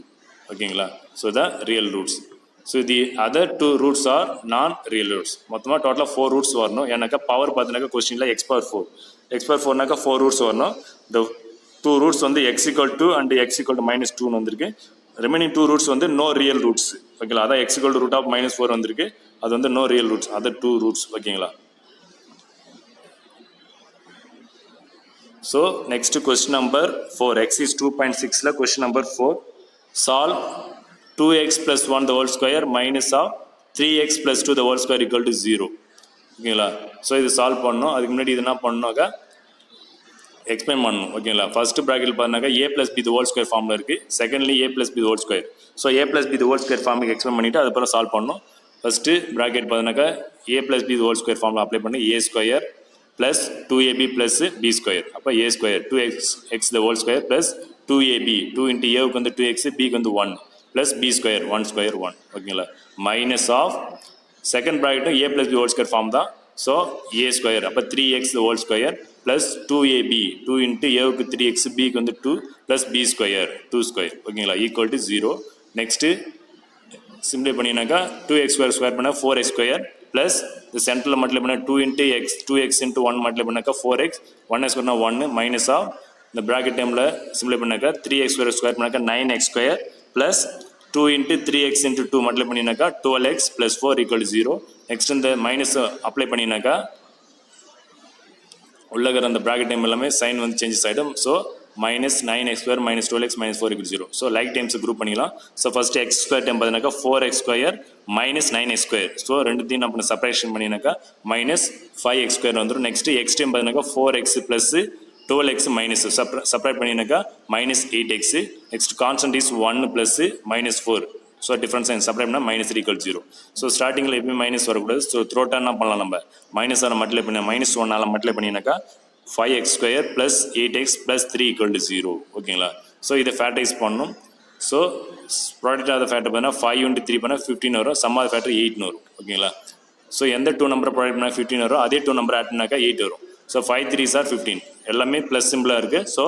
ஓகேங்களா. So the real roots. So the other 2 roots are non-real roots. மொத்தமாக டோட்டலாக 4 ரூட்ஸ் வரணும். ஏன்னாக்கா பவர் பார்த்தீங்கன்னாக்கா கொஸ்டினில் x⁴ four ரூட்ஸ் வரணும். இந்த 2 ரூட்ஸ் வந்து x = 2 and x = -2 வந்திருக்கு. ரிமைனிங் 2 ரூட்ஸ் வந்து நோ ரியல் ரூட்ஸ் ஓகேங்களா. அதான் x = √−4 வந்திருக்கு, அது வந்து no real roots, other 2 roots ஓகேங்களா. So next question number 4, exercise 2.6 question number 4, solve 2x + 1 the whole square minus of 3x + 2 the whole square = 0 ஓகேங்களா. So இது சால்வ் பண்ணணும். அதுக்கு முன்னாடி இது என்ன பண்ணணும்னாக்கா எக்ஸ்பிளைன் பண்ணணும் ஓகேங்களா. ஃபர்ஸ்ட் ப்ராக்கெட் பார்த்தாக்கா a + b the whole square ஃபார்மில் இருக்குது. Secondly a + b the whole square. So a + b the whole square ஃபார்முக்கு எக்ஸ்பிளைன் பண்ணிவிட்டு அதுக்கப்புறம் சால்வ் பண்ணணும். ஃபஸ்ட்டு ப்ராக்கெட் பார்த்தாக்கா a + b the whole square ஃபார்மில் அப்ளை பண்ணி a² plus 2ab plus b². அப்போ a² 2x the whole square plus 2ab 2 × a க்கு வந்து 2x, b க்கு வந்து 1 plus b² 1² 1 ஓகேங்களா. மைனஸ் ஆஃப் செகண்ட் ப்ராக்கெட்டும் a + b whole square form தான். ஸோ a², அப்போ 3x the whole square plus 2ab 2 × a க்கு 3x, b க்கு வந்து 2 plus b² 2² ஓகேங்களா = 0. நெக்ஸ்ட்டு சிம்பிளை பண்ணினாக்கா 2x² ஸ்கொயர் பண்ணால் 4x² ப்ளஸ் இந்த சென்டரில் மல்டிப்ளை பண்ணால் 2 × x 2x × 1 மல்டிப்ளை பண்ணாக்கா 4x 1x பண்ணால் 1 மைனஸ் ஆஃப் இந்த ப்ராக்கெட் டைமில் சிம்பிளை பண்ணாக்கா 3x² ஸ்கொயர் பண்ணாக்கா 9x² ப்ளஸ் 2 × 3x × 2 மல்டிப்ளை பண்ணினாக்கா 12x + 4 = 0. நெக்ஸ்ட் இந்த மைனஸ் அப்ளை பண்ணினாக்கா உள்ள இருக்கிற அந்த ப்ராக்கெட் டைம் எல்லாமே சைன் வந்து சேஞ்சஸ் ஆகிடும். So minus 9x² minus 12x minus 4 = 0. So like times group பண்ணிக்கலாம். ஸோ ஃபஸ்ட்டு x² டைம் பார்த்தீங்கன்னாக்கா 4x² மைனஸ் 9x². ஸோ ரெண்டுத்தையும் நம்ம செப்பரேஷன் பண்ணினாக்கா மைனஸ் 5x² வந்துடும். நெக்ஸ்ட்டு எக்ஸ் டைம் பார்த்தீங்கன்னாக்கா 4x plus 12x minus separate பண்ணினாக்கா minus 8x. Next constant is 1 plus minus 4. So difference separate பண்ணால் minus 3 = 0. So ஸ்டார்டிங்கில் எப்பயுமே minus வரக்கூடாது. ஸோ த்ரோட்டாக என்ன பண்ணலாம், நம்ம மைனஸ் ஆன மல்டிப்ளை பண்ணி மைனஸ் 1 மல்டிப்ளை பண்ணினாக்கா 5x² ப்ளஸ் 8x ப்ளஸ் 3 = 0. ஓகேங்களா? ஸோ இதை ஃபேக்டரைஸ் பண்ணணும். So product of the factor பார்த்தீங்கன்னா 5 × 3 பண்ணால் 15 வரும். சம் ஆஃப் ஃபேக்டர் 8 வரும். ஓகேங்களா? ஸோ எந்த 2 நம்பர் ப்ராடக்ட் பண்ணால் 15 வரும், அதே 2 நம்பர் ஆட் பண்ணாக்கா 8 வரும். So 5 3s are 15. எல்லாமே ப்ளஸ் சிம்பிளாக இருக்குது. So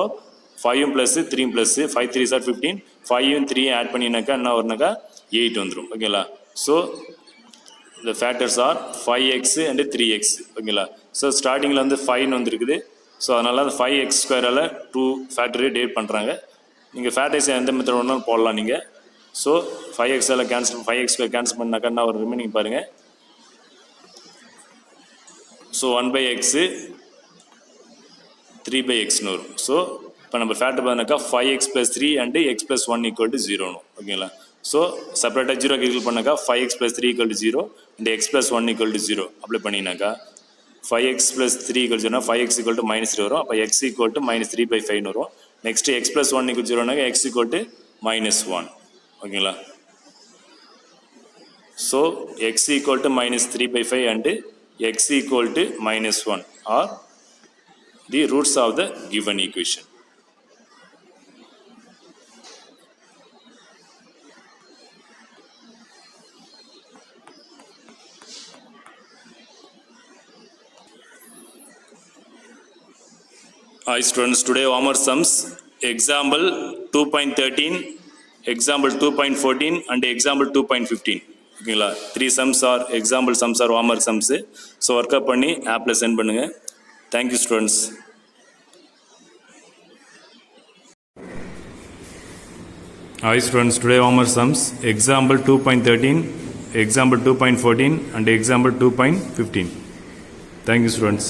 5 plus 3 plus 5 3s are 15. 5 3 add பண்ணினாக்கா என்ன வரும்னாக்கா 8 வந்துடும். ஓகேங்களா? So the factors are 5x and 3x. ஓகேங்களா? ஸோ ஸ்டார்டிங்கில் வந்து 5 வந்துருக்குது. ஸோ அதனால் அந்த 5x² 2 ஃபேக்டரி டேட் பண்ணுறாங்க. நீங்கள் ஃபேக்டரைஸ் எந்த மெத்தட் வேணாலும் போடலாம் நீங்கள். So 5x cancel 5x² cancel பண்ணாக்கா என்ன ஒரு ரிமைனிங் பாருங்கள். ஸோ 1/x 3/xன்னு வரும். ஸோ இப்போ நம்ம ஃபேக்டர் பார்த்தீங்கன்னாக்கா 5x + 3 and x + 1 = 0. ஓகேங்களா? ஸோ செப்பரேட்டாக 0 கேல்குலேட் பண்ணாக்கா 5x + 3 = 0 and x + 1 = 0 apply பண்ணினாக்கா 5x + 3 = 0 5x = -3 வரும். அப்போ x = -3/5 வரும். Next x + 1 = 0 x = -1. ஓகேங்களா? So x = -3/5 and x = -1 are the roots of the given equation. Hi students, today homework sums example 2.13, example 2.14 and example 2.15. ஓகேங்களா? 3 sums are example sums are homework sums. So work up பண்ணி ஆப்பில் send பண்ணுங்கள். Thank you students. Hi students, today homework sums example 2.13, example 2.14 and example 2.15. Thank you students.